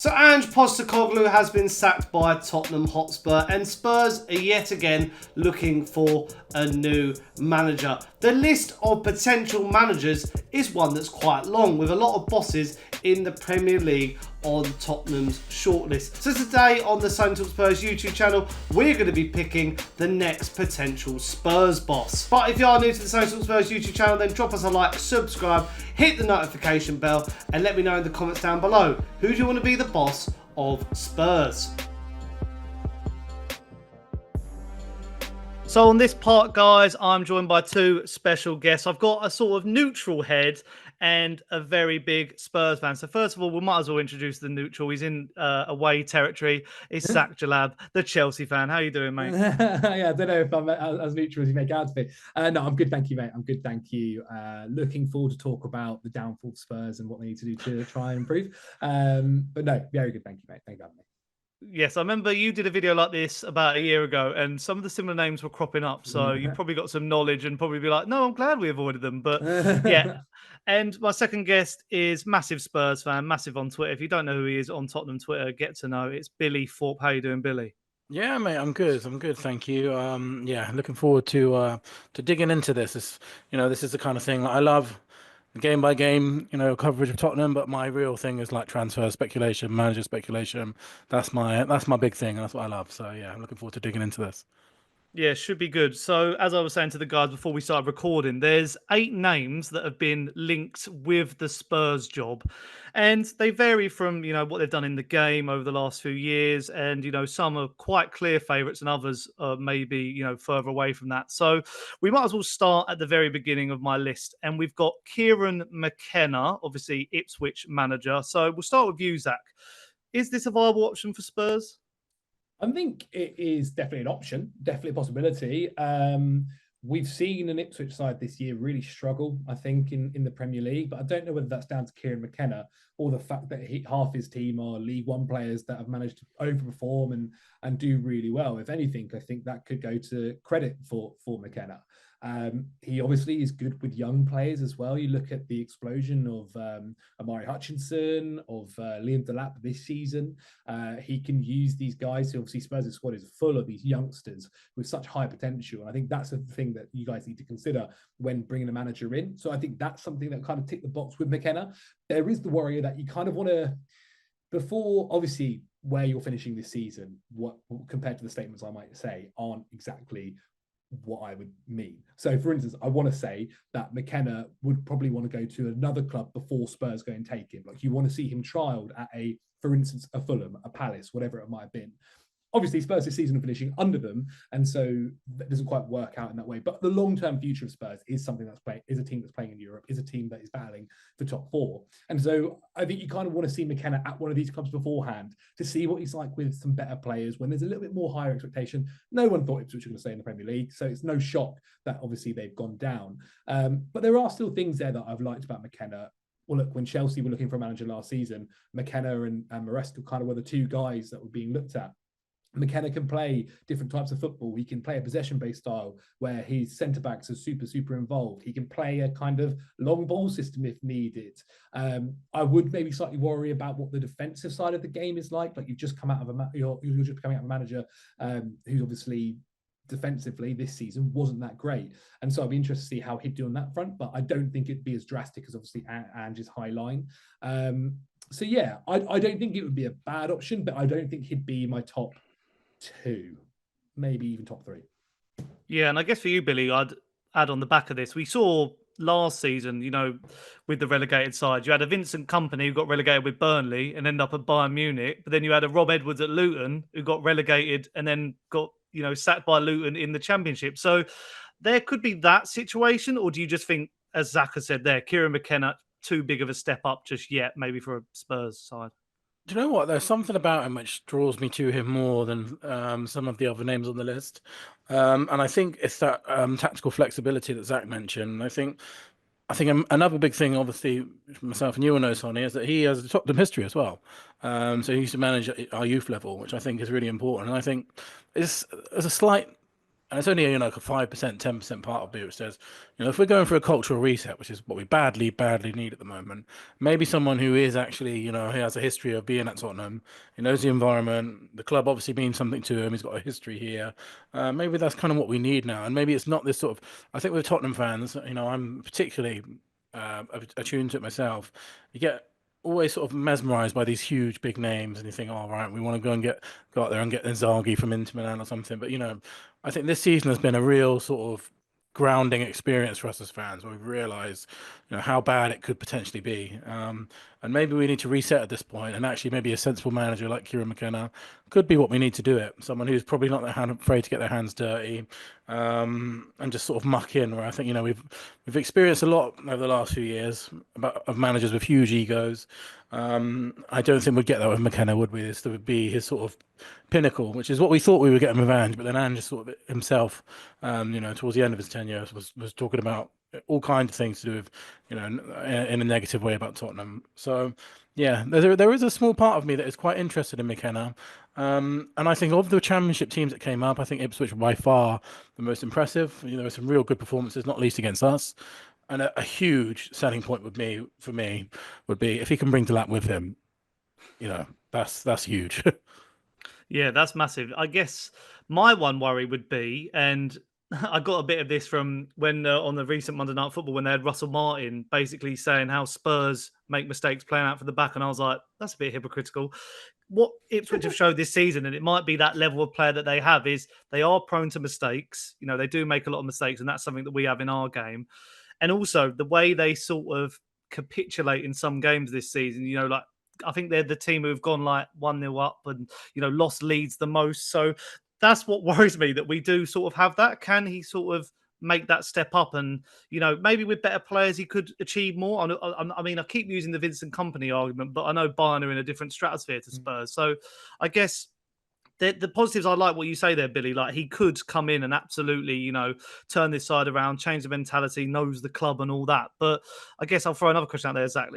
So Ange Postecoglou has been sacked by Tottenham Hotspur and Spurs are yet again looking for a new manager. The list of potential managers is one that's quite long, with a lot of bosses in the Premier League on Tottenham's shortlist. So today on the Sun Talk Spurs YouTube channel, we're going to be picking the next potential Spurs boss. But if you are new to the Sun Talk Spurs YouTube channel, then drop us a like, subscribe, hit the notification bell, and let me know in the comments down below, who do you want to be the boss of Spurs? So on this part, guys, I'm joined by two special guests. I've got a sort of neutral head and a very big Spurs fan. So first of all, we might as well introduce the neutral. He's in away territory. It's Zach Djellab, the Chelsea fan. How you doing, mate? Yeah, I don't know if I'm as neutral as you make out to be. No, I'm good, thank you, mate. I'm good, thank you. Looking forward to talk about the downfall of Spurs and what they need to do to try and improve. But no, very good, thank you, mate. Thank you for having me. Yes, I remember you did a video like this about a year ago and some of the similar names were cropping up. So you probably got some knowledge and probably be like, no, I'm glad we avoided them. But yeah. And my second guest is massive Spurs fan, massive on Twitter. If you don't know who he is on Tottenham Twitter, get to know. It's Billie Thorpe. How you doing, Billie? Yeah, mate, I'm good. I'm good, thank you. Yeah, looking forward to digging into this. This is the kind of thing that I love, game by game, coverage of Tottenham. But my real thing is like transfer speculation, manager speculation. That's my big thing, and that's what I love. So yeah, I'm looking forward to digging into this. Yeah, should be good. So, as I was saying to the guys before we started recording, there's 8 names that have been linked with the Spurs job. And they vary from, what they've done in the game over the last few years. And, some are quite clear favourites and others are maybe, further away from that. So, we might as well start at the very beginning of my list. And we've got Kieran McKenna, obviously Ipswich manager. So, we'll start with you, Zach. Is this a viable option for Spurs? I think it is definitely an option, definitely a possibility. We've seen an Ipswich side this year really struggle, I think, in the Premier League. But I don't know whether that's down to Kieran McKenna or the fact that half his team are League One players that have managed to overperform and do really well. If anything, I think that could go to credit for McKenna. He obviously is good with young players as well. You look at the explosion of Amari Hutchinson, of Liam Djellab this season. He can use these guys. Obviously, Spurs' squad is full of these youngsters with such high potential. And I think that's the thing that you guys need to consider when bringing a manager in. So I think that's something that kind of ticked the box with McKenna. There is the worry that you kind of want to, before obviously where you're finishing this season, what compared to the statements I might say aren't exactly what I would mean. So, for instance, I want to say that McKenna would probably want to go to another club before Spurs go and take him. Like, you want to see him trialed at for instance, a Fulham, a Palace, whatever it might have been. Obviously, Spurs this season are finishing under them, and so that doesn't quite work out in that way. But the long-term future of Spurs is something is a team that's playing in Europe, is a team that is battling for top 4. And so I think you kind of want to see McKenna at one of these clubs beforehand to see what he's like with some better players when there's a little bit more higher expectation. No one thought Ipswich were going to stay in the Premier League, so it's no shock that obviously they've gone down. But there are still things there that I've liked about McKenna. Well, look, when Chelsea were looking for a manager last season, McKenna and Mauricio kind of were the two guys that were being looked at. McKenna can play different types of football. He can play a possession-based style where his centre-backs are super involved. He can play a kind of long ball system if needed. I would maybe slightly worry about what the defensive side of the game is like. Like, you've just come out of you're just coming out of a manager who's obviously defensively this season wasn't that great. And so I'd be interested to see how he'd do on that front, but I don't think it'd be as drastic as obviously Ange's high line. So yeah, I don't think it would be a bad option, but I don't think he'd be my top 2, maybe even top 3. Yeah, and I guess for you, Billie, I'd add on the back of this. We saw last season, with the relegated side, you had a Vincent Kompany who got relegated with Burnley and ended up at Bayern Munich, but then you had a Rob Edwards at Luton who got relegated and then got, sacked by Luton in the Championship. So there could be that situation, or do you just think, as Zach has said there, Kieran McKenna, too big of a step up just yet, maybe for a Spurs side? Do you know what? There's something about him which draws me to him more than some of the other names on the list. And I think it's that tactical flexibility that Zach mentioned. I think another big thing, obviously, myself and you will know, Sonny, is that he has a Tottenham history as well. So he used to manage at our youth level, which I think is really important. And I think there's a slight And it's only, like a 5%, 10% part of me which says, if we're going for a cultural reset, which is what we badly, badly need at the moment, maybe someone who is actually, who has a history of being at Tottenham, he knows the environment, the club obviously means something to him, he's got a history here. Maybe that's kind of what we need now. And maybe it's not this sort of, I think with Tottenham fans, I'm particularly attuned to it myself. You get always sort of mesmerized by these huge big names and you think, oh, right, we want to go out there and get Inzaghi from Inter Milan or something. But, I think this season has been a real sort of grounding experience for us as fans, where we've realised, how bad it could potentially be. And maybe we need to reset at this point, and actually maybe a sensible manager like Kieran McKenna could be what we need to do it. Someone who's probably not afraid to get their hands dirty, and just sort of muck in. Where I think we've experienced a lot over the last few years of managers with huge egos. I don't think we'd get that with McKenna, would we? This would be his sort of pinnacle, which is what we thought we were getting with Ange, but then Ange sort of himself, towards the end of his tenure, was talking about all kinds of things to do with, in a negative way about Tottenham. So, yeah, there is a small part of me that is quite interested in McKenna. And I think of the Championship teams that came up, I think Ipswich were by far the most impressive. There were some real good performances, not least against us. And a huge selling point for me would be if he can bring Djellab with him. That's huge. Yeah, that's massive. I guess my one worry would be, and I got a bit of this from when on the recent Monday Night Football when they had Russell Martin basically saying how Spurs make mistakes playing out for the back, and I was like, that's a bit hypocritical. What Ipswich have showed this season, and it might be that level of player that they have, is they are prone to mistakes. They do make a lot of mistakes, and that's something that we have in our game. And also the way they sort of capitulate in some games this season, like I think they're the team who've gone like 1-0 up and, lost Leeds the most. So that's what worries me, that we do sort of have that. Can he sort of make that step up? And, maybe with better players, he could achieve more. I mean, I keep using the Vincent Kompany argument, but I know Bayern are in a different stratosphere to Spurs. So I guess the positives, I like what you say there, Billy. Like, he could come in and absolutely, turn this side around, change the mentality, knows the club and all that. But I guess I'll throw another question out there, Zach.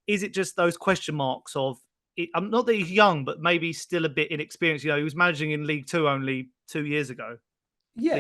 Is it just those question marks of, I'm not that he's young, but maybe still a bit inexperienced. He was managing in League Two only 2 years ago. Yeah,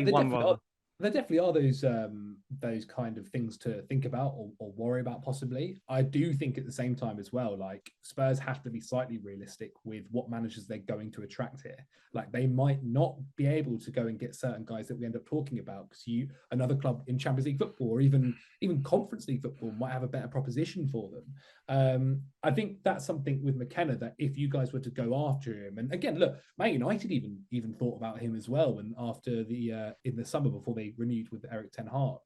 there definitely are those kind of things to think about or worry about possibly. I do think at the same time as well, like Spurs have to be slightly realistic with what managers they're going to attract here. Like they might not be able to go and get certain guys that we end up talking about because another club in Champions League football or even Conference League football might have a better proposition for them. I think that's something with McKenna that if you guys were to go after him, and again, look, Man United even thought about him as well, and after in the summer before they renewed with Erik ten Hag.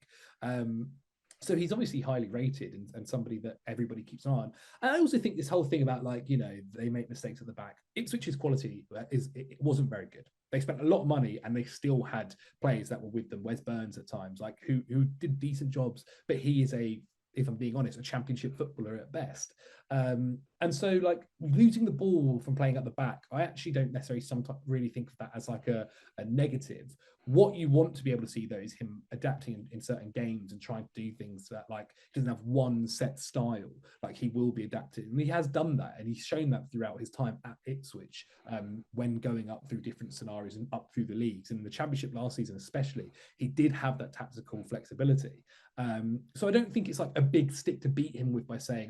So he's obviously highly rated and somebody that everybody keeps an eye on. And I also think this whole thing about they make mistakes at the back. Ipswich's quality it wasn't very good. They spent a lot of money and they still had players that were with them. Wes Burns at times, like who did decent jobs, but he is if I'm being honest, a championship footballer at best. And so like losing the ball from playing at the back, I actually don't necessarily sometimes really think of that as like a negative. What you want to be able to see though is him adapting in certain games and trying to do things that like he doesn't have one set style. Like he will be adapted, and he has done that, and he's shown that throughout his time at Ipswich when going up through different scenarios and up through the leagues. In the Championship last season especially, he did have that tactical flexibility. So I don't think it's like a big stick to beat him with by saying,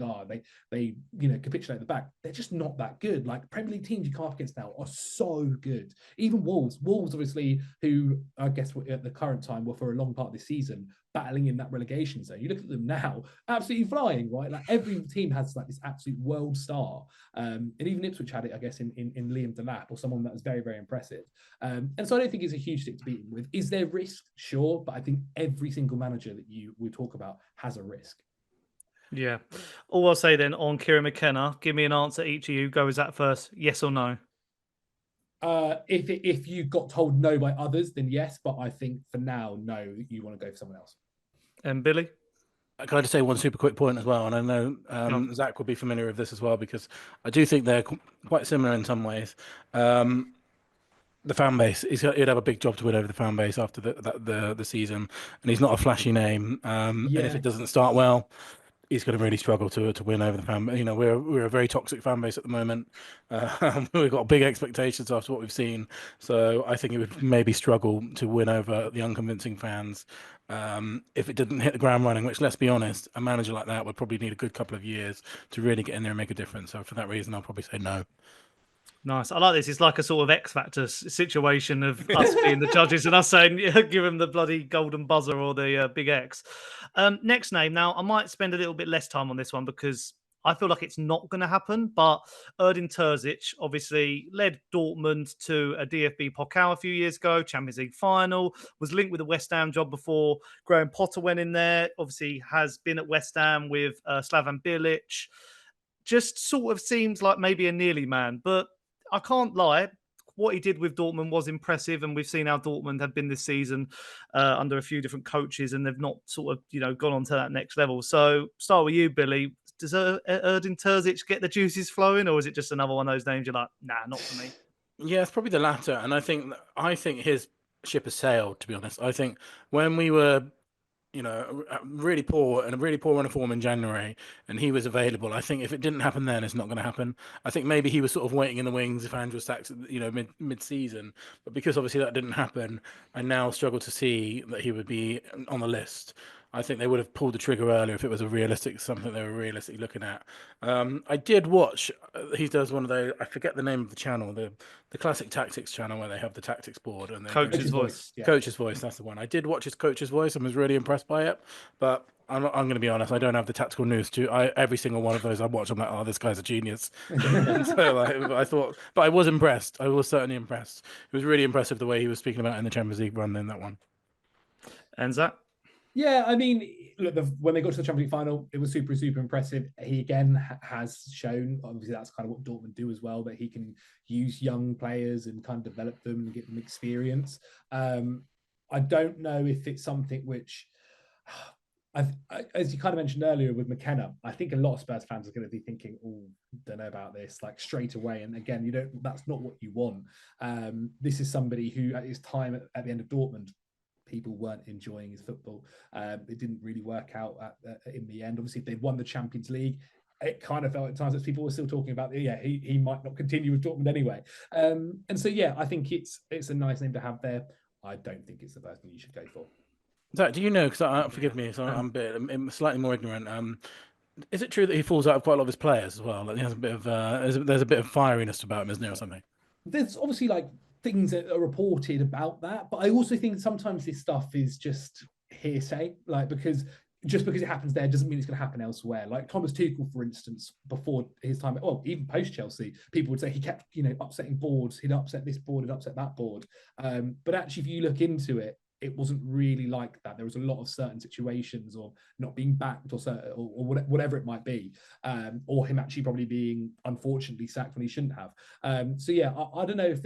they capitulate at the back. They're just not that good. Like Premier League teams you come up against now are so good. Even Wolves obviously, who I guess at the current time were for a long part of this season battling in that relegation zone. You look at them now, absolutely flying, right? Like every team has like this absolute world star. And even Ipswich had it, I guess, in Liam Djellab, or someone that was very, very impressive. And so I don't think it's a huge stick to beat him with. Is there risk? Sure. But I think every single manager that we talk about has a risk. Yeah. All I'll say then on Kieran McKenna, give me an answer, each of you. Go with that first. Yes or no? If you got told no by others, then yes. But I think for now, no, you want to go for someone else. And Billy? Can I just say one super quick point as well? And I know Zach will be familiar with this as well, because I do think they're quite similar in some ways. The fan base, he'd have a big job to win over the fan base after the season, and he's not a flashy name. And if it doesn't start well, he's going to really struggle to win over the fan. You know, we're a very toxic fan base at the moment. We've got big expectations after what we've seen, so I think he would maybe struggle to win over the unconvincing fans if it didn't hit the ground running. Which, let's be honest, a manager like that would probably need a good couple of years to really get in there and make a difference. So for that reason, I'll probably say no. Nice. I like this. It's like a sort of X Factor situation of us being the judges and us saying, yeah, give him the bloody golden buzzer or the big X. Next name. Now, I might spend a little bit less time on this one because I feel like it's not going to happen. But Edin Terzic obviously led Dortmund to a DFB Pokal a few years ago, Champions League final, was linked with the West Ham job before Graham Potter went in there. Obviously has been at West Ham with Slavan Bilic. Just sort of seems like maybe a nearly man, but I can't lie. What he did with Dortmund was impressive, and we've seen how Dortmund have been this season under a few different coaches, and they've not sort of, gone on to that next level. So, start with you, Billy. Does Edin Terzic get the juices flowing, or is it just another one of those names you're like, nah, not for me? Yeah, it's probably the latter, and I think his ship has sailed. To be honest, I think when we were really poor and a really poor run of form in January, and he was available. I think if it didn't happen then, it's not going to happen. I think maybe he was sort of waiting in the wings if Ange was sacked, mid-season. But because obviously that didn't happen, I now struggle to see that he would be on the list. I think they would have pulled the trigger earlier if it was something they were realistically looking at. I did watch. He does one of those. I forget the name of the channel, the classic tactics channel where they have the tactics board and Coach's voice. Yeah. Coach's voice. That's the one. I did watch his coach's voice and was really impressed by it. But I'm going to be honest. I don't have the tactical news to. Every single one of those I watch, I'm like, oh, this guy's a genius. So I thought, but I was impressed. I was certainly impressed. It was really impressive the way he was speaking about in the Champions League run in that one. And Zach? Yeah, I mean, look, when they got to the Champions League final, it was super, super impressive. He again has shown, obviously, that's kind of what Dortmund do as well, that he can use young players and kind of develop them and get them experience. I don't know if it's something which, as you kind of mentioned earlier with McKenna, I think a lot of Spurs fans are going to be thinking, oh, don't know about this, like straight away. And again, that's not what you want. This is somebody who, at his time at the end of Dortmund, people weren't enjoying his football. It didn't really work out in the end. Obviously, if they'd won the Champions League, it kind of felt at times that people were still talking about, he might not continue with Dortmund anyway. And so, I think it's a nice name to have there. I don't think it's the person you should go for. Zach, do you know, because forgive me, so I'm slightly more ignorant. Is it true that he falls out of quite a lot of his players as well? Like he has a bit of there's a bit of fieriness about him, isn't there, or something? There's obviously things that are reported about that, but I also think sometimes this stuff is just hearsay, because just because it happens there doesn't mean it's going to happen elsewhere. Like Thomas Tuchel, for instance, before his time, even post Chelsea, people would say he kept upsetting boards. He'd upset this board, he'd upset that board. But actually, if you look into it, it wasn't really like that. There was a lot of certain situations, or not being backed, or whatever it might be, or him actually probably being unfortunately sacked when he shouldn't have. I don't know if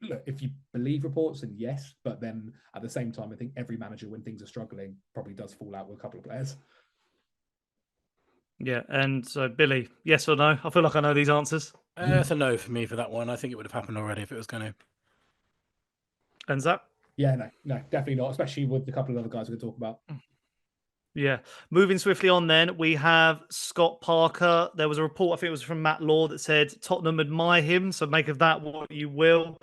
look, if you believe reports, then yes, but then at the same time, I think every manager, when things are struggling, probably does fall out with a couple of players. Yeah, and so Billy, yes or no? I feel like I know these answers. It's a no for me for that one. I think it would have happened already if it was going to. And Zach? Yeah, no, definitely not, especially with the couple of other guys we're going to talk about. Yeah. Moving swiftly on then, we have Scott Parker. There was a report, I think it was from Matt Law, that said Tottenham admire him, so make of that what you will.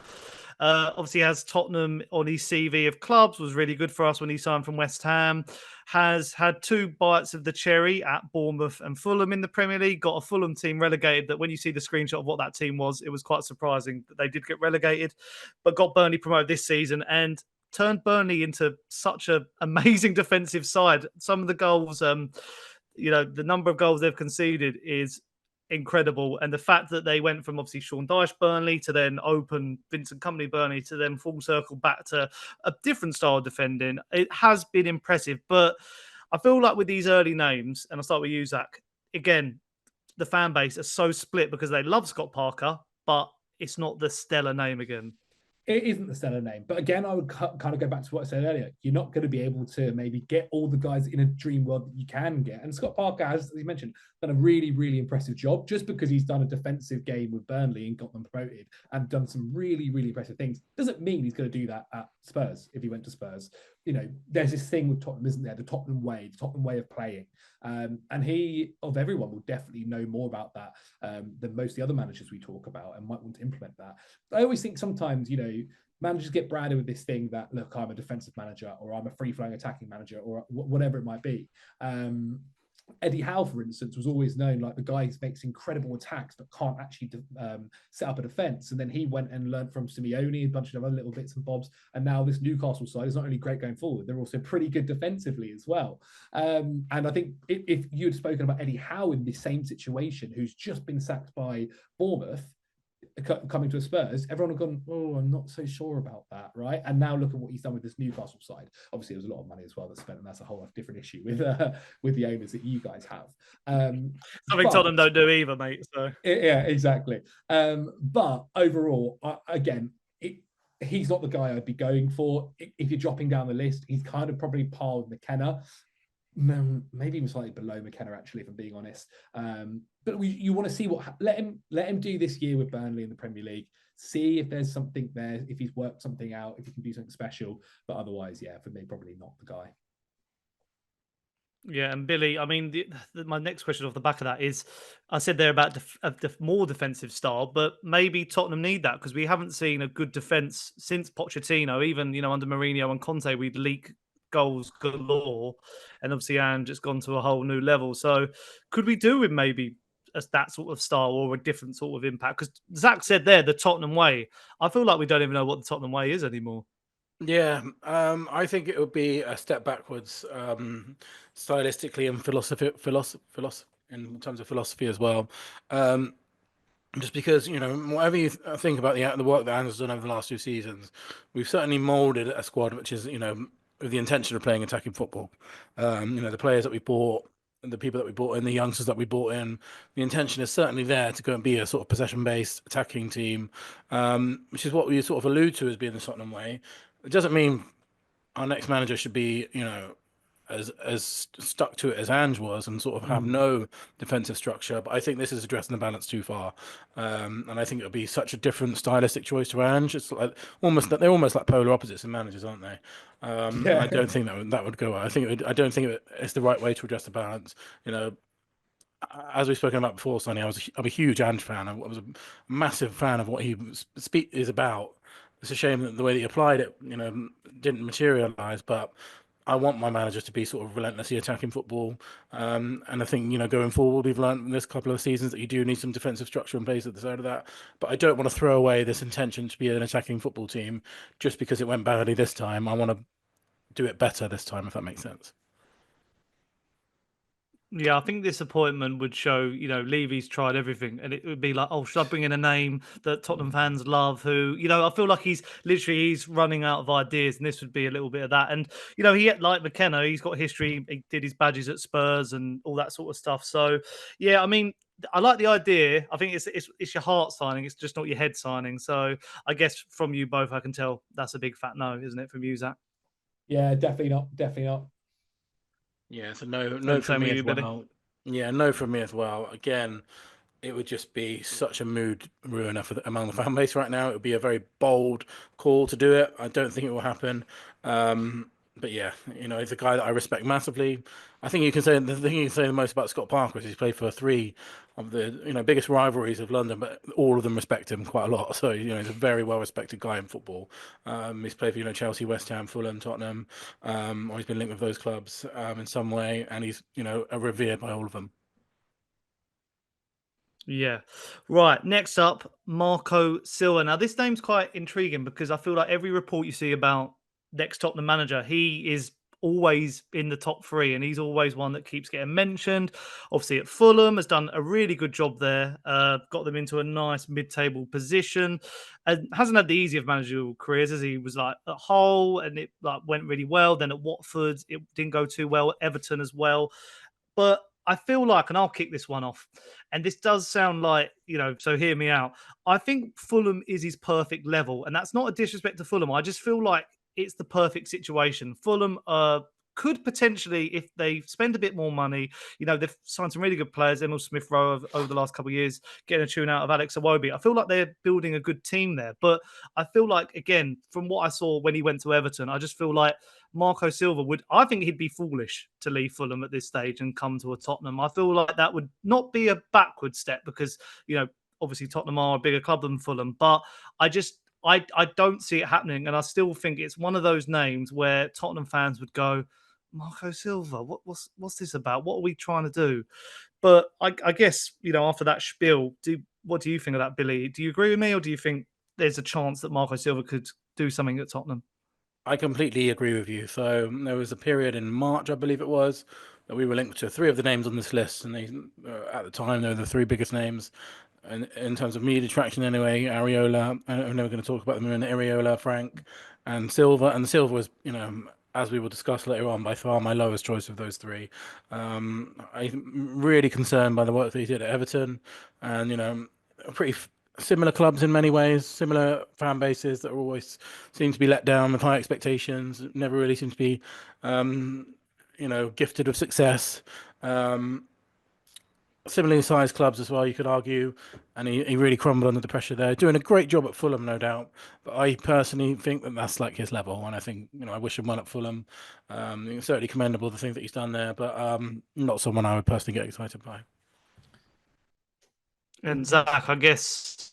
Obviously has Tottenham on his CV of clubs, was really good for us when he signed from West Ham. Has had 2 bites of the cherry at Bournemouth and Fulham in the Premier League. Got a Fulham team relegated that when you see the screenshot of what that team was, it was quite surprising that they did get relegated. But got Burnley promoted this season and turned Burnley into such an amazing defensive side. Some of the goals, the number of goals they've conceded is incredible. And the fact that they went from obviously Sean Dyche Burnley to then open Vincent Kompany Burnley to then full circle back to a different style of defending, it has been impressive. But I feel like with these early names, and I'll start with you, Zach, again, the fan base are so split because they love Scott Parker, but it's not the stellar name again. It isn't the stellar name. But again, I would kind of go back to what I said earlier. You're not going to be able to maybe get all the guys in a dream world that you can get. And Scott Parker has, as you mentioned, done a really, really impressive job. Just because he's done a defensive game with Burnley and got them promoted and done some really, really impressive things, doesn't mean he's going to do that at Spurs if he went to Spurs. there's this thing with Tottenham, isn't there? The Tottenham way of playing. And he, of everyone, will definitely know more about that than most of the other managers we talk about, and might want to implement that. I always think sometimes, managers get branded with this thing that, look, I'm a defensive manager, or I'm a free-flowing attacking manager, or whatever it might be. Eddie Howe, for instance, was always known like the guy who makes incredible attacks but can't actually set up a defence. And then he went and learned from Simeone, a bunch of other little bits and bobs. And now this Newcastle side is not only great going forward, they're also pretty good defensively as well. And I think if you had spoken about Eddie Howe in the same situation, who's just been sacked by Bournemouth, coming to a Spurs, everyone have gone, oh, I'm not so sure about that, right? And now look at what he's done with this Newcastle side. Obviously, there was a lot of money as well that's spent, and that's a whole different issue with the owners that you guys have. Something Tottenham don't do either, mate. So yeah, exactly. But overall, again, he's not the guy I'd be going for. If you're dropping down the list, he's kind of probably par with McKenna. Maybe even slightly below McKenna, actually, if I'm being honest. But you want to see let him do this year with Burnley in the Premier League. See if there's something there, if he's worked something out, if he can do something special. But otherwise, yeah, for me, probably not the guy. Yeah, and Billie, I mean, my next question off the back of that is, I said there about more defensive style, but maybe Tottenham need that because we haven't seen a good defense since Pochettino. Even under Mourinho and Conte, we'd leak goals galore, and obviously Ange has gone to a whole new level. So, could we do with maybe that sort of style or a different sort of impact? Because Zach said there, the Tottenham way. I feel like we don't even know what the Tottenham way is anymore. Yeah, I think it would be a step backwards, stylistically and philosophy in terms of philosophy as well. Just because, whatever you think about the work that Ange has done over the last 2 seasons, we've certainly moulded a squad which is, with the intention of playing attacking football. The players that we bought, and the people that we bought in, the youngsters that we bought in, the intention is certainly there to go and be a sort of possession-based attacking team, which is what we sort of allude to as being the Tottenham way. It doesn't mean our next manager should be, as stuck to it as Ange was and sort of have no defensive structure. But I think this is addressing the balance too far, and I think it would be such a different stylistic choice to Ange. It's like they're almost like polar opposites in managers, aren't they? Yeah. I don't think that would go well. I don't think it's the right way to address the balance. As we've spoken about before, Sonny, I'm a huge Ange fan. I was a massive fan of what he is about. It's a shame that the way that he applied it, didn't materialise. But I want my managers to be sort of relentlessly attacking football. And I think, going forward, we've learned in this couple of seasons that you do need some defensive structure in place at the side of that. But I don't want to throw away this intention to be an attacking football team just because it went badly this time. I want to do it better this time, if that makes sense. Yeah, I think this appointment would show, Levy's tried everything, and it would be like, oh, should I bring in a name that Tottenham fans love? Who, I feel like he's running out of ideas, and this would be a little bit of that. And he like McKenna, he's got history. He did his badges at Spurs and all that sort of stuff. So, yeah, I mean, I like the idea. I think it's your heart signing. It's just not your head signing. So, I guess from you both, I can tell that's a big fat no, isn't it, from you, Zach? Yeah, definitely not. Definitely not. Yeah, so no from me as well. Yeah, no from me as well. Again, it would just be such a mood ruiner among the fan base right now. It would be a very bold call to do it. I don't think it will happen. But yeah, he's a guy that I respect massively. I think the thing you can say the most about Scott Parker is he's played for 3 of the biggest rivalries of London, but all of them respect him quite a lot. So he's a very well respected guy in football. He's played for Chelsea, West Ham, Fulham, Tottenham, or he's been linked with those clubs in some way, and he's revered by all of them. Yeah. Right. Next up, Marco Silva. Now, this name's quite intriguing because I feel like every report you see about next Tottenham manager, he is always in the top 3, and he's always one that keeps getting mentioned. Obviously, at Fulham, has done a really good job there, got them into a nice mid-table position, and hasn't had the easy of managerial careers, as he was like at Hull, and it went really well. Then at Watford, it didn't go too well. At Everton as well, but I feel like, and I'll kick this one off, and this does sound like, so hear me out. I think Fulham is his perfect level, and that's not a disrespect to Fulham. I just feel like it's the perfect situation. Fulham are could potentially, if they spend a bit more money, they've signed some really good players, Emil Smith-Rowe over the last couple of years, getting a tune out of Alex Iwobi. I feel like they're building a good team there. But I feel like, again, from what I saw when he went to Everton, I just feel like Marco Silva I think he'd be foolish to leave Fulham at this stage and come to a Tottenham. I feel like that would not be a backward step because, obviously Tottenham are a bigger club than Fulham, but I don't see it happening. And I still think it's one of those names where Tottenham fans would go, Marco Silva, what's this about? What are we trying to do? But I guess, after that spiel, what do you think of that, Billie? Do you agree with me, or do you think there's a chance that Marco Silva could do something at Tottenham? I completely agree with you. So there was a period in March, I believe it was, that we were linked to 3 of the names on this list, and at the time they were the 3 biggest names in terms of media traction anyway. Iraola, I'm never going to talk about them in Iraola, Frank, and Silva. And Silva was, as we will discuss later on, by far my lowest choice of those 3. I'm really concerned by the work that he did at Everton, and pretty similar clubs in many ways, similar fan bases that always seem to be let down with high expectations, never really seem to be, gifted with success. Similarly sized clubs as well, you could argue, and he really crumbled under the pressure there. Doing a great job at Fulham, no doubt, but I personally think that that's like his level, and I think, I wish him well at Fulham. It's certainly commendable, the things that he's done there, but not someone I would personally get excited by. And Zach, I guess,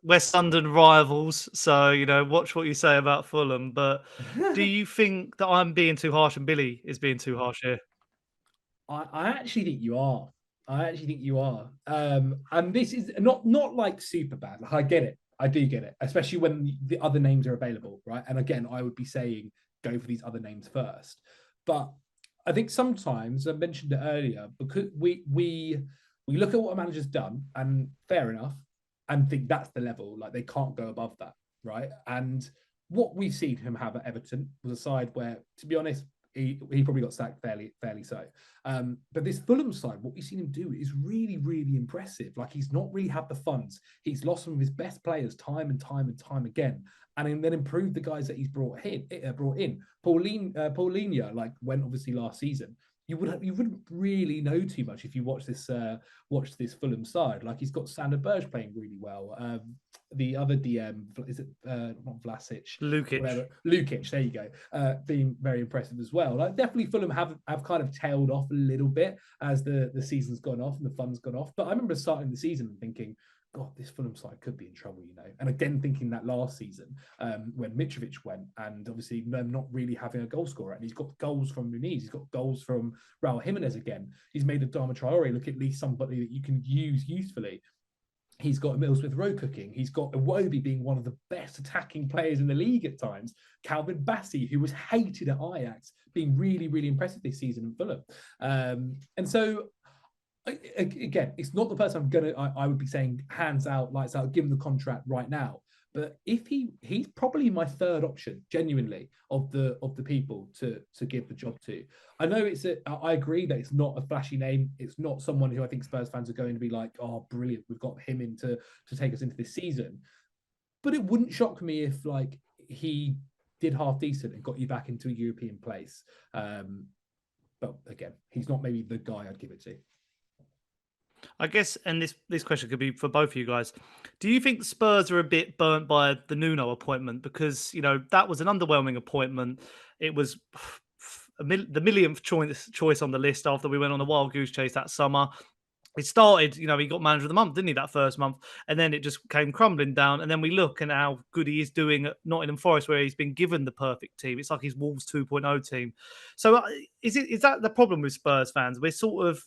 West London rivals, so, watch what you say about Fulham, but do you think that I'm being too harsh and Billie is being too harsh here? I actually think you are. And this is not like super bad. Like, I get it. I do get it, especially when the other names are available, right? And again, I would be saying go for these other names first. But I think sometimes, I mentioned it earlier, because we look at what a manager's done, and fair enough, and think that's the level. Like, they can't go above that, right? And what we've seen him have at Everton was a side where, to be honest, he probably got sacked fairly so. But this Fulham side, what we've seen him do is really, really impressive. Like, he's not really had the funds. He's lost some of his best players time and time again, and then improved the guys that he's brought in. Paulinho, like, went obviously last season. You wouldn't really know too much if you watch this Fulham side. Like, he's got Sander Berge playing really well. The other DM, is it not Vlasic? Lukic, there you go. Being very impressive as well. Like, definitely Fulham have kind of tailed off a little bit as the season's gone off and the fun's gone off. But I remember starting the season and thinking, God, this Fulham side could be in trouble, And again, thinking that last season, when Mitrovic went, and obviously them not really having a goal scorer, and he's got goals from Muniz, he's got goals from Raul Jimenez again. He's made Adama Traore look at least somebody that you can use usefully. He's got Emil Smith-Rowe cooking. He's got Iwobi being one of the best attacking players in the league at times. Calvin Bassey, who was hated at Ajax, being really, really impressive this season in Fulham. And so, again, it's not the person I would be saying hands out, lights out, give him the contract right now. But if he's probably my third option, genuinely, of the people to give the job to. I know I agree that it's not a flashy name. It's not someone who I think Spurs fans are going to be like, oh, brilliant, we've got him in to take us into this season. But it wouldn't shock me if, like, he did half decent and got you back into a European place. But again, he's not maybe the guy I'd give it to. I guess, and this question could be for both of you guys. Do you think the Spurs are a bit burnt by the Nuno appointment? Because, that was an underwhelming appointment. It was the millionth choice on the list after we went on a wild goose chase that summer. It started, he got manager of the month, didn't he, that first month? And then it just came crumbling down. And then we look at how good he is doing at Nottingham Forest, where he's been given the perfect team. It's like his Wolves 2.0 team. So is that the problem with Spurs fans? We're sort of,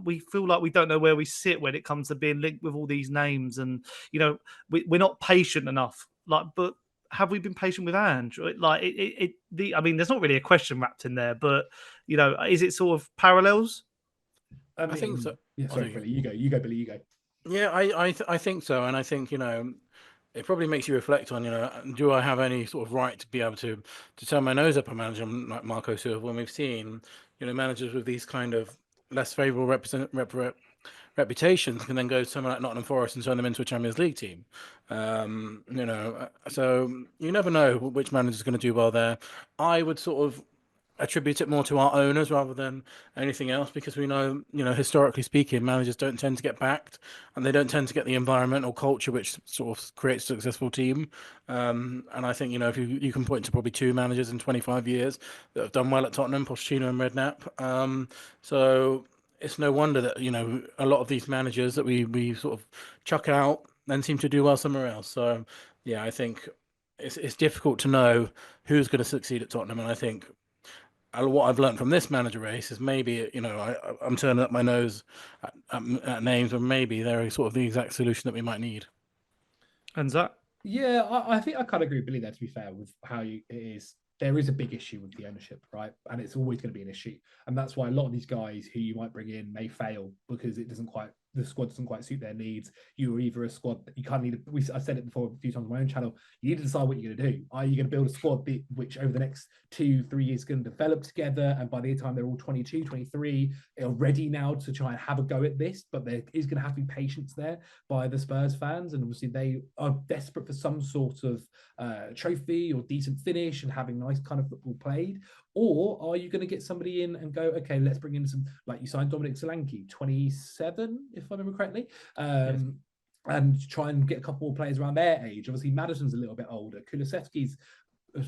we feel like we don't know where we sit when it comes to being linked with all these names, and we're not patient enough. Like, but have we been patient with Ange? Like, I mean, there's not really a question wrapped in there, but is it sort of parallels? I think so. Yeah, sorry, Billie, you go, Billie, you go. Yeah, I think so, and I think it probably makes you reflect on do I have any sort of right to be able to turn my nose up a manager like Marco Silva when we've seen managers with these kind of less favourable reputations can then go to someone like Nottingham Forest and turn them into a Champions League team. So you never know which manager's going to do well there. I would sort of attribute it more to our owners rather than anything else, because we know, historically speaking, managers don't tend to get backed, and they don't tend to get the environment or culture which sort of creates a successful team. And I think, if you can point to probably 2 managers in 25 years that have done well at Tottenham, Pochettino and Redknapp. So it's no wonder that, a lot of these managers that we sort of chuck out then seem to do well somewhere else. So yeah, I think it's difficult to know who's going to succeed at Tottenham, and I think what I've learned from this manager race is maybe, I'm turning up my nose at names, and maybe they're sort of the exact solution that we might need. And Zach? Yeah, I think I kind of agree with Billy there, to be fair, with how it is. There is a big issue with the ownership, right? And it's always going to be an issue. And that's why a lot of these guys who you might bring in may fail, because the squad doesn't quite suit their needs. You are either a squad that you kind of need. I've said it before a few times on my own channel. You need to decide what you're going to do. Are you going to build a squad which over the next 2-3 years is going to develop together, and by the time they're all 22, 23, are ready now to try and have a go at this? But there is going to have to be patience there by the Spurs fans, and obviously they are desperate for some sort of trophy or decent finish and having nice kind of football played. Or are you going to get somebody in and go, okay, let's bring in some, like you signed Dominic Solanke, 27, if I remember correctly, yes, and try and get a couple more players around their age. Obviously, Maddison's a little bit older. Kulusevski's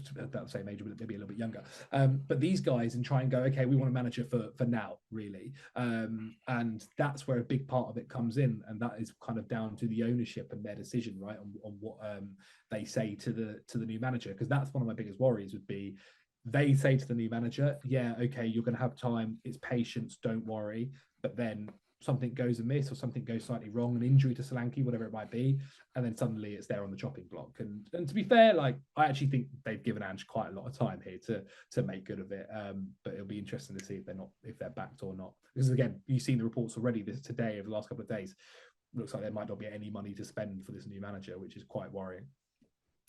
about the same age, maybe a little bit younger. But these guys, and try and go, okay, we want a manager for now, really. And that's where a big part of it comes in. And that is kind of down to the ownership and their decision, right, on what they say to the new manager. Because that's one of my biggest worries would be, they say to the new manager, yeah, okay, you're going to have time. It's patience. Don't worry. But then something goes amiss or something goes slightly wrong, an injury to Solanke, whatever it might be. And then suddenly it's there on the chopping block. And to be fair, like, I actually think they've given Ange quite a lot of time here to make good of it. But it'll be interesting to see if they're backed or not. Because again, you've seen the reports already today, over the last couple of days. Looks like there might not be any money to spend for this new manager, which is quite worrying.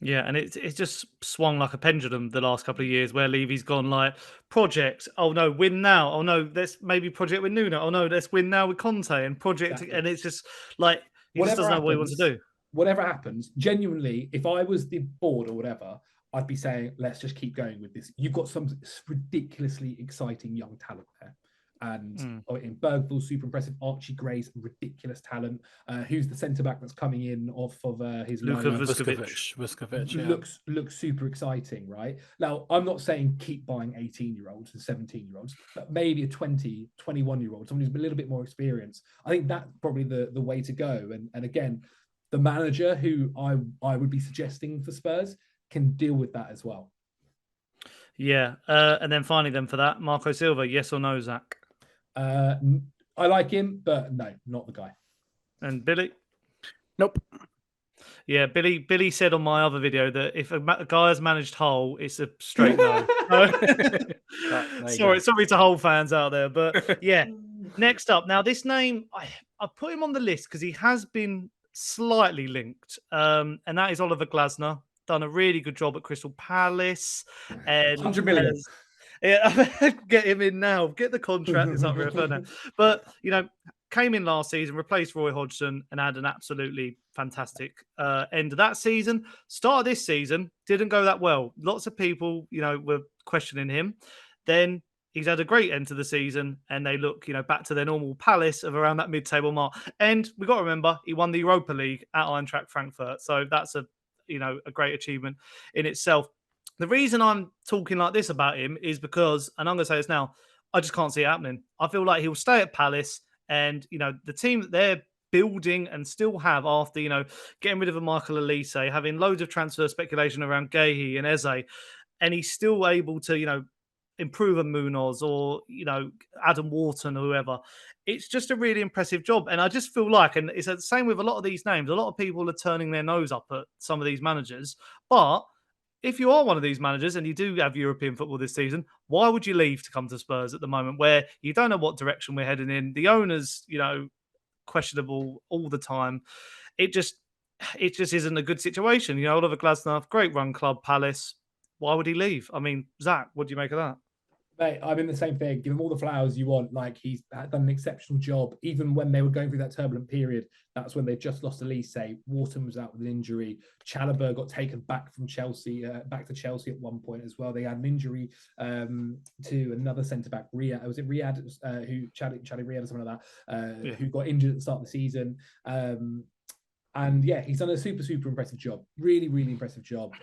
Yeah, and it's just swung like a pendulum the last couple of years, where Levy's gone like, project, oh no, win now, oh no, let's maybe project with Nuno, oh no, let's win now with Conte, and project, exactly. And it's just like, he just doesn't know what he wants to do. Whatever happens, genuinely, if I was the board or whatever, I'd be saying, let's just keep going with this. You've got some ridiculously exciting young talent there. And in Bergville, super impressive. Archie Gray's ridiculous talent. Who's the centre back that's coming in off of his Luka Vuskovic, yeah. Looks super exciting, right? Now, I'm not saying keep buying 18-year-olds and 17-year-olds, but maybe a 20, 21-year-old, someone who's a little bit more experienced. I think that's probably the way to go. And again, the manager who I would be suggesting for Spurs can deal with that as well. Yeah, and then finally, for that, Marco Silva, yes or no, Zach? I like him, but no, not the guy. And Billy? Nope. Yeah, Billy said on my other video that if a guy has managed Hull, it's a straight no. Sorry to Hull fans out there, but yeah. Next up, now this name, I put him on the list because he has been slightly linked, and that is Oliver Glasner. Done a really good job at Crystal Palace, and 100 million. Yeah, get him in now. Get the contract. It's up there now. But came in last season, replaced Roy Hodgson, and had an absolutely fantastic end of that season. Start of this season didn't go that well. Lots of people, were questioning him. Then he's had a great end to the season, and they look, back to their normal Palace of around that mid-table mark. And we've got to remember, he won the Europa League at Eintracht Frankfurt, so that's a great achievement in itself. The reason I'm talking like this about him is because, and I'm going to say this now, I just can't see it happening. I feel like he'll stay at Palace, and, the team that they're building and still have after, getting rid of a Michael Elise, having loads of transfer speculation around Gahey and Eze, and he's still able to, improve a Munoz or, Adam Wharton or whoever. It's just a really impressive job. And I just feel like, and it's the same with a lot of these names, a lot of people are turning their nose up at some of these managers, but if you are one of these managers and you do have European football this season, why would you leave to come to Spurs at the moment where you don't know what direction we're heading in? The owner's, questionable all the time. It just isn't a good situation. Oliver Glasner, great run club, Palace. Why would he leave? I mean, Zach, what do you make of that? Mate, I'm in the same thing. Give him all the flowers you want. Like, he's done an exceptional job. Even when they were going through that turbulent period, that's when they just lost Elise. Wharton was out with an injury. Chalobah got taken back from Chelsea, back to Chelsea at one point as well. They had an injury to another centre-back, Riyad. Was it Riyad, Charlie Riyad or something like that, who got injured at the start of the season. And yeah, he's done a super, super impressive job. Really, really impressive job.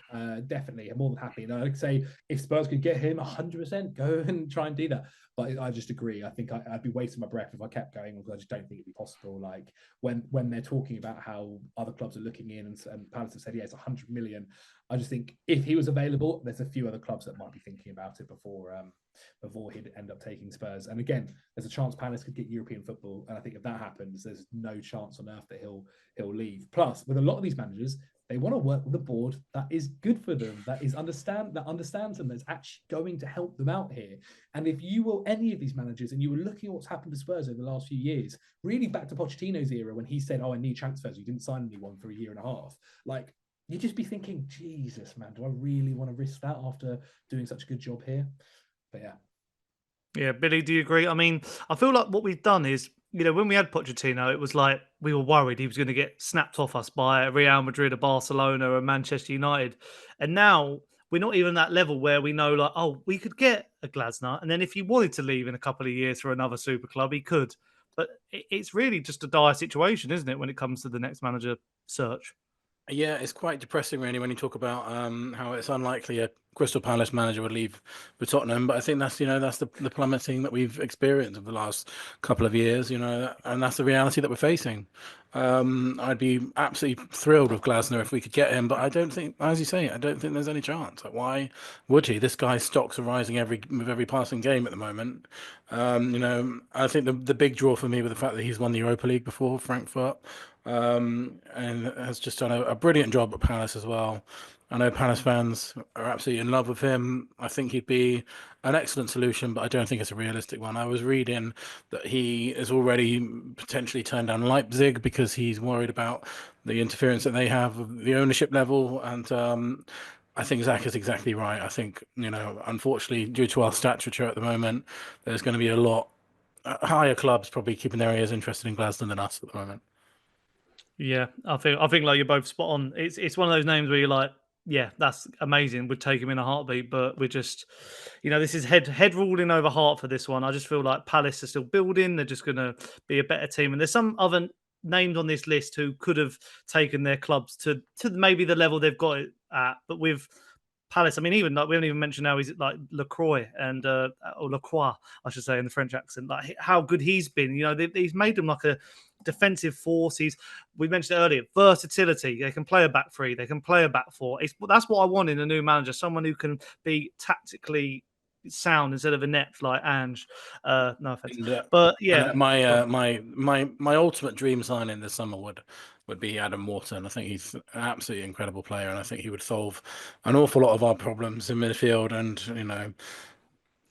Definitely. I'm more than happy. And I'd say if Spurs could get him 100%, go and try and do that. But I just agree. I think I'd be wasting my breath if I kept going, because I just don't think it'd be possible. Like, when they're talking about how other clubs are looking in, and Palace have said, yeah, it's 100 million. I just think if he was available, there's a few other clubs that might be thinking about it before he'd end up taking Spurs. And again, there's a chance Palace could get European football. And I think if that happens, there's no chance on earth that he'll leave. Plus, with a lot of these managers, they want to work with a board that is good for them, that understands them, that's actually going to help them out here. And if you were any of these managers and you were looking at what's happened to Spurs over the last few years, really back to Pochettino's era when he said, I need transfers, you didn't sign anyone for a year and a half. Like, you'd just be thinking, Jesus, man, do I really want to risk that after doing such a good job here? But yeah. Yeah, Billy, do you agree? I mean, I feel like what we've done is, when we had Pochettino, it was like we were worried he was going to get snapped off us by Real Madrid, or Barcelona, or Manchester United. And now we're not even that level where we know, like, oh, we could get a Glasner. And then if he wanted to leave in a couple of years for another super club, he could. But it's really just a dire situation, isn't it, when it comes to the next manager search? Yeah, it's quite depressing, really, when you talk about how it's unlikely a Crystal Palace manager would leave for Tottenham. But I think that's the plummeting that we've experienced over the last couple of years, and that's the reality that we're facing. I'd be absolutely thrilled with Glasner if we could get him, but I don't think, as you say, I don't think there's any chance. Like, why would he? This guy's stocks are rising with every passing game at the moment. I think the big draw for me was the fact that he's won the Europa League before, Frankfurt. And has just done a brilliant job at Palace as well. I know Palace fans are absolutely in love with him. I think he'd be an excellent solution, but I don't think it's a realistic one. I was reading that he has already potentially turned down Leipzig because he's worried about the interference that they have with the ownership level. And I think Zach is exactly right. I think, unfortunately, due to our stature at the moment, there's going to be a lot higher clubs probably keeping their ears interested in Glasner than us at the moment. Yeah, I think like you're both spot on. It's one of those names where you're like, yeah, that's amazing. We'd take him in a heartbeat, but we're just, this is head ruling over heart for this one. I just feel like Palace are still building. They're just going to be a better team, and there's some other names on this list who could have taken their clubs to maybe the level they've got it at, but with Palace, I mean, even like we haven't even mentioned now, he's like Lacroix and or Lacroix, I should say, in the French accent. Like how good he's been. He's made them like a defensive force. We mentioned it earlier, versatility. They can play a back three, they can play a back four. That's what I want in a new manager, someone who can be tactically sound instead of inept like Ange. No offense, but yeah, my ultimate dream signing this summer would be Adam Wharton. I think he's an absolutely incredible player, and I think he would solve an awful lot of our problems in midfield. And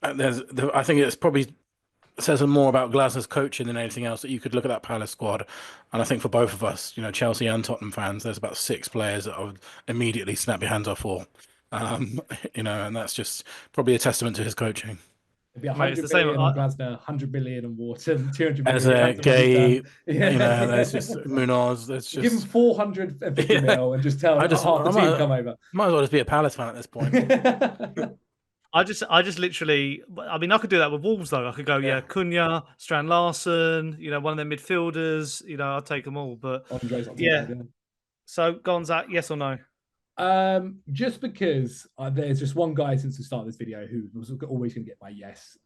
I think it's probably says more about Glasner's coaching than anything else, that you could look at that Palace squad, and I think for both of us, Chelsea and Tottenham fans, there's about 6 players that I would immediately snap your hands off for. And that's just probably a testament to his coaching. It'd be 100 million on Glasner, 100 million on Wharton, 200 million. As a Gay, there's just Munoz. There's just give him 450 mil and just tell half the team come over. Might as well just be a Palace fan at this point. I just literally, I mean, I could do that with Wolves though. I could go, Cunha, Strand Larson, one of their midfielders. I'd take them all. But yeah. So, go on, Zach, yes or no? Just because there's just one guy since the start of this video who was always going to get my yes.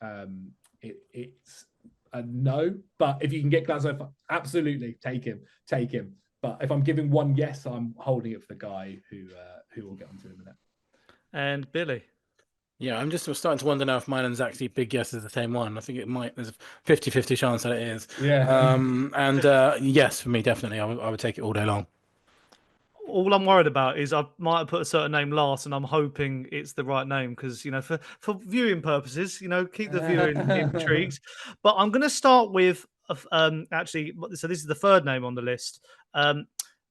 It's a no, but if you can get Glasner, absolutely take him. But if I'm giving one yes, I'm holding it for the guy who we'll get onto in a minute. And Billy. Yeah, I'm just starting to wonder now if mine and Zach's big yes is the same one. I think there's a 50-50 chance that it is. Yeah. And yes, for me, definitely. I would take it all day long. All I'm worried about is I might have put a certain name last, and I'm hoping it's the right name because, for viewing purposes, keep the viewer intrigued. But I'm going to start with, actually, so this is the third name on the list.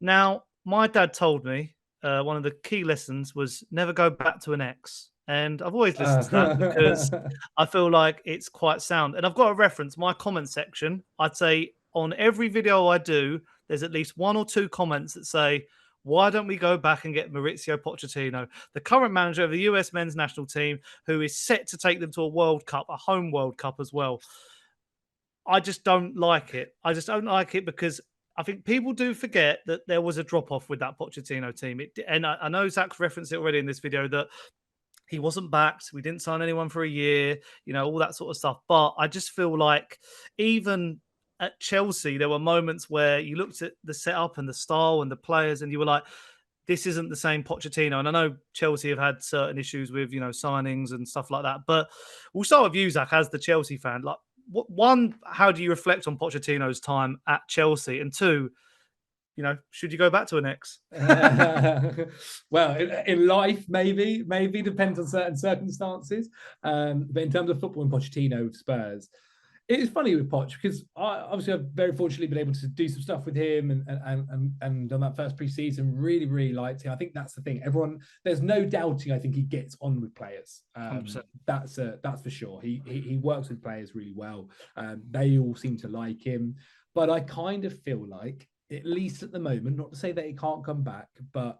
Now, my dad told me one of the key lessons was never go back to an ex. And I've always listened to that because I feel like it's quite sound. And I've got a reference, my comment section. I'd say on every video I do, there's at least 1 or 2 comments that say, why don't we go back and get Mauricio Pochettino, the current manager of the US men's national team, who is set to take them to a World Cup, a home World Cup as well. I just don't like it. I just don't like it because I think people do forget that there was a drop-off with that Pochettino team. And I know Zach's referenced it already in this video that he wasn't backed. We didn't sign anyone for a year, all that sort of stuff. But I just feel like even at Chelsea, there were moments where you looked at the setup and the style and the players and you were like, this isn't the same Pochettino. And I know Chelsea have had certain issues with, signings and stuff like that. But we'll start with you, Zach, as the Chelsea fan. Like, one, how do you reflect on Pochettino's time at Chelsea? And 2, should you go back to an ex? Well, in life, maybe depends on certain circumstances. But in terms of football and Pochettino Spurs, it is funny with Poch because obviously I've very fortunately been able to do some stuff with him and on that first pre-season, really liked him. I think that's the thing. There's no doubting. I think he gets on with players. That's for sure. He works with players really well. They all seem to like him, but I kind of feel like, at least at the moment, not to say that he can't come back, but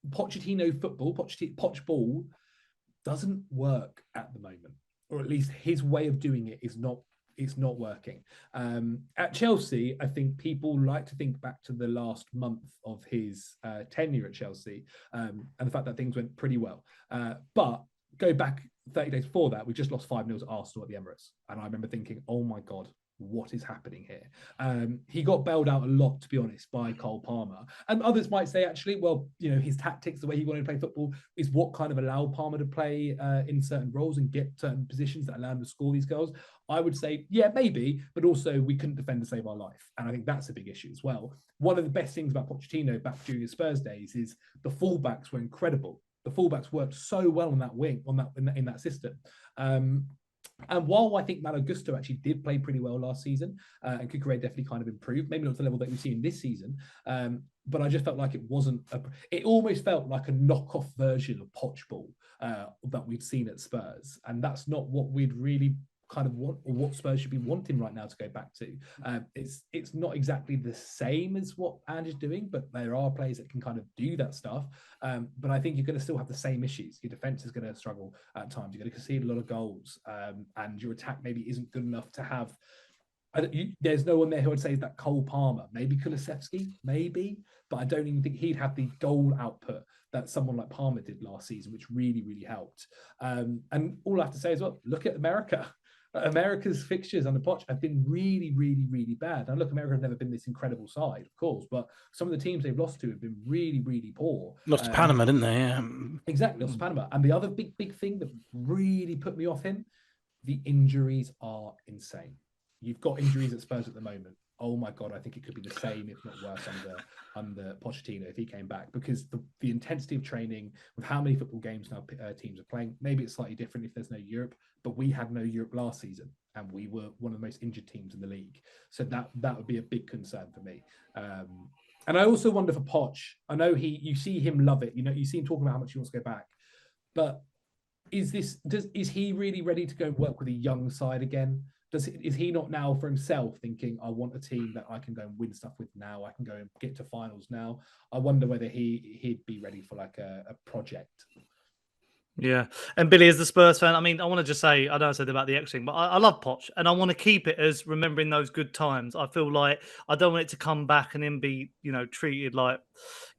Pochettino football, Poch ball doesn't work at the moment. Or at least his way of doing it is not working. At Chelsea, I think people like to think back to the last month of his tenure at Chelsea and the fact that things went pretty well. But go back 30 days before that, we just lost 5-0 to Arsenal at the Emirates. And I remember thinking, oh my God, what is happening here? He got bailed out a lot, to be honest, by Cole Palmer. And others might say, actually, well, his tactics, the way he wanted to play football, is what kind of allowed Palmer to play in certain roles and get certain positions that allowed him to score these goals. I would say, yeah, maybe, but also we couldn't defend to save our life. And I think that's a big issue as well. One of the best things about Pochettino back during his Spurs days is the fullbacks were incredible. The fullbacks worked so well on that wing, in that system. And while I think Malo Gusto actually did play pretty well last season, and Gray definitely kind of improved, maybe not to the level that we've seen this season, but I just felt like it almost felt like a knockoff version of Poch ball that we'd seen at Spurs. And that's not what we'd really kind of want, or what Spurs should be wanting right now to go back to. It's not exactly the same as what Ange is doing, but there are players that can kind of do that stuff. But I think you're going to still have the same issues. Your defense is going to struggle at times. You're going to concede a lot of goals, and your attack maybe isn't good enough to have. There's no one there who would say is that Cole Palmer, maybe Kulusevski, maybe, but I don't even think he'd have the goal output that someone like Palmer did last season, which really helped. And all I have to say is, well, look at America. America's fixtures under Poch have been really bad. Now, look, America have never been this incredible side, of course, but some of the teams they've lost to have been really poor. Lost to Panama, didn't they? Yeah. Exactly, lost to Panama. And the other big thing that really put me off him, the injuries are insane. You've got injuries at Spurs at the moment. Oh my God, I think it could be the same, if not worse, under Pochettino if he came back, because the intensity of training with how many football games now teams are playing, maybe it's slightly different if there's no Europe, but we had no Europe last season and we were one of the most injured teams in the league. So that would be a big concern for me. And I also wonder for Poch, I know you see him love it, you see him talking about how much he wants to go back, but is he really ready to go and work with a young side again? Is he not now for himself thinking, I want a team that I can go and win stuff with now, I can go and get to finals now? I wonder whether he'd be ready for like a project. Yeah. And Billie, as the Spurs fan, I mean, I want to just say, I know I said about the X thing, but I love Poch and I want to keep it as remembering those good times. I feel like I don't want it to come back and then be, treated like,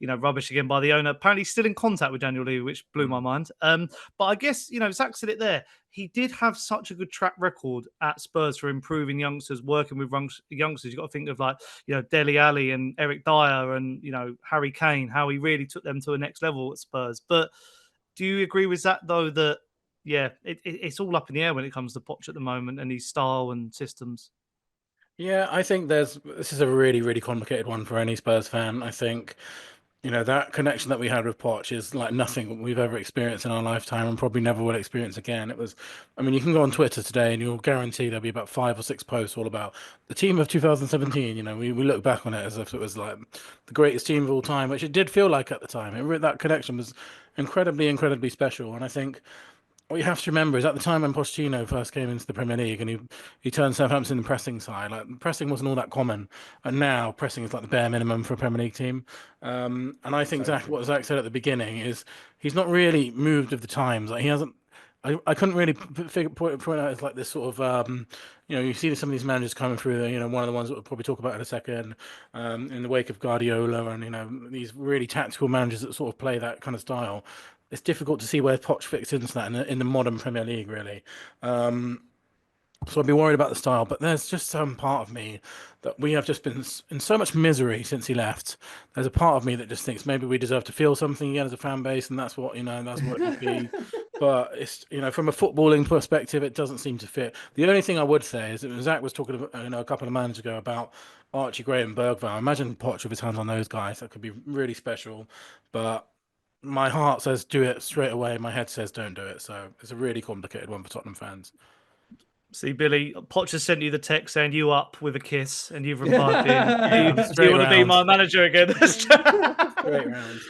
rubbish again by the owner. Apparently he's still in contact with Daniel Levy, which blew my mind. But I guess, Zach said it there. He did have such a good track record at Spurs for improving youngsters, working with youngsters. You've got to think of like, Dele Alli and Eric Dyer and, Harry Kane, how he really took them to a next level at Spurs. But do you agree with that, though, that, it's all up in the air when it comes to Poch at the moment and his style and systems? Yeah, I think this is a really complicated one for any Spurs fan. I think, that connection that we had with Poch is like nothing we've ever experienced in our lifetime and probably never will experience again. You can go on Twitter today and you'll guarantee there'll be about 5 or 6 posts all about the team of 2017. We look back on it as if it was like the greatest team of all time, which it did feel like at the time. That connection was incredibly, incredibly special. And I think what you have to remember is at the time when Pochettino first came into the Premier League and he turned Southampton in the pressing side, like pressing wasn't all that common, and now pressing is like the bare minimum for a Premier League team. And I think what Zach said at the beginning is he's not really moved with the times. Like he hasn't. I couldn't really point out as like this sort of you see some of these managers coming through. One of the ones that we'll probably talk about in a second, in the wake of Guardiola and these really tactical managers that sort of play that kind of style. It's difficult to see where Poch fits into that in the modern Premier League, really. So I'd be worried about the style, but there's just some part of me that we have just been in so much misery since he left. There's a part of me that just thinks maybe we deserve to feel something again as a fan base, and that's what that's what it would be. But it's from a footballing perspective, it doesn't seem to fit. The only thing I would say is that Zach was talking about, a couple of months ago about Archie Gray and Bergvall. Imagine Poch with his hands on those guys. That could be really special, but my heart says do it straight away. My head says don't do it. So it's a really complicated one for Tottenham fans. See, Billie, Poch has sent you the text saying you up with a kiss, and you've replied, do you want to be my manager again? Straight round.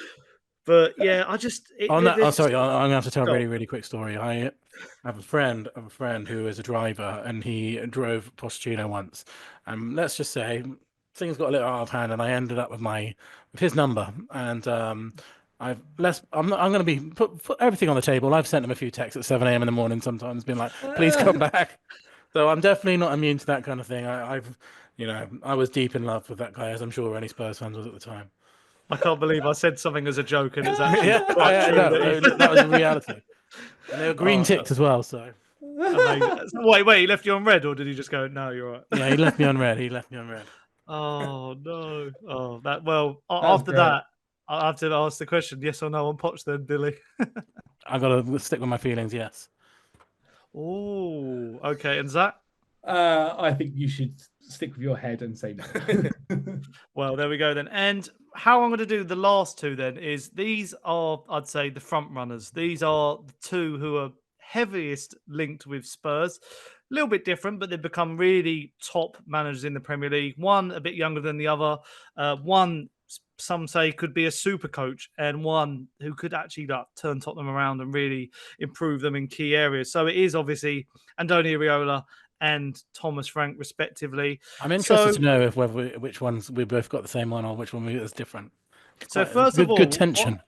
But yeah, I just... I'm going to have to tell a really, really quick story. I have a friend who is a driver, and he drove Pochettino once. And let's just say things got a little out of hand, and I ended up with his number. And I'm going to be put everything on the table. I've sent him a few texts at 7 a.m. in the morning sometimes, been like, please come back. So I'm definitely not immune to that kind of thing. I was deep in love with that guy, as I'm sure any Spurs fans was at the time. I can't believe I said something as a joke and it's actually that was a reality. And they were green ticked as well, so. Amazing. Wait, he left you on red, or did he just go, no, you're right? Yeah, he left me on red. Oh, no. Oh, after that, I have to ask the question, yes or no on Poch then, Billie? I've got to stick with my feelings, yes. Oh, okay. And Zach? I think you should stick with your head and say no. Well, there we go then. And how I'm going to do the last two then is these are, I'd say, the front runners. These are the two who are heaviest linked with Spurs. A little bit different, but they've become really top managers in the Premier League. One a bit younger than the other. One, some say, could be a super coach, and one who could actually turn Tottenham around and really improve them in key areas. So it is obviously Andoni Iraola and Thomas Frank, respectively. I'm interested to know which ones we both got the same one or which one is different. So first of all, good tension.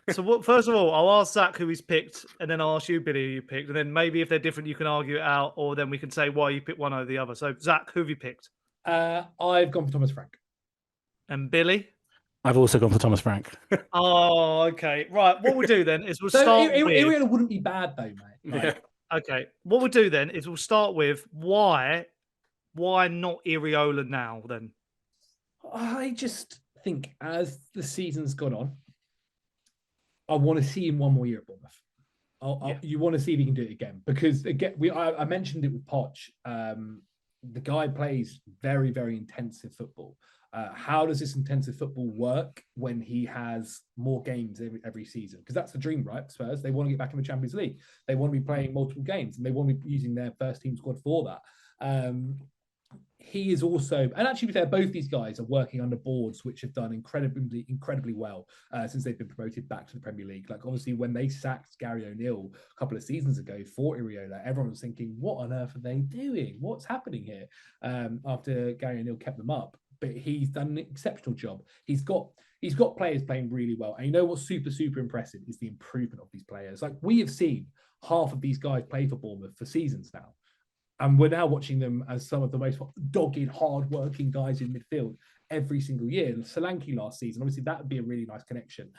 First of all, I'll ask Zach who he's picked, and then I'll ask you, Billie, who you picked, and then maybe if they're different, you can argue it out, or then we can say why you picked one over the other. So Zach, who have you picked? I've gone for Thomas Frank. And Billie? I've also gone for Thomas Frank. Oh, okay. Right. What we'll do then is we'll start with... It wouldn't be bad though, mate. Yeah. Okay. What we'll do then is we'll start with why not Iraola now then? I just think as the season's gone on, I want to see him one more year at Bournemouth. You want to see if he can do it again, because again, I mentioned it with Poch. The guy plays very, very intensive football. How does this intensive football work when he has more games every season? Because that's the dream, right? Spurs, they want to get back in the Champions League. They want to be playing multiple games, and they want to be using their first team squad for that. He is also, and actually, to be fair, both these guys are working under boards which have done incredibly well since they've been promoted back to the Premier League. Like, obviously, when they sacked Gary O'Neill a couple of seasons ago for Iraola, everyone was thinking, what on earth are they doing? What's happening here? After Gary O'Neill kept them up. But he's done an exceptional job. He's got players playing really well. And you know what's super, super impressive is the improvement of these players. Like, we have seen half of these guys play for Bournemouth for seasons now. And we're now watching them as some of the most dogged, hard-working guys in midfield every single year. And Solanke last season, obviously, that would be a really nice connection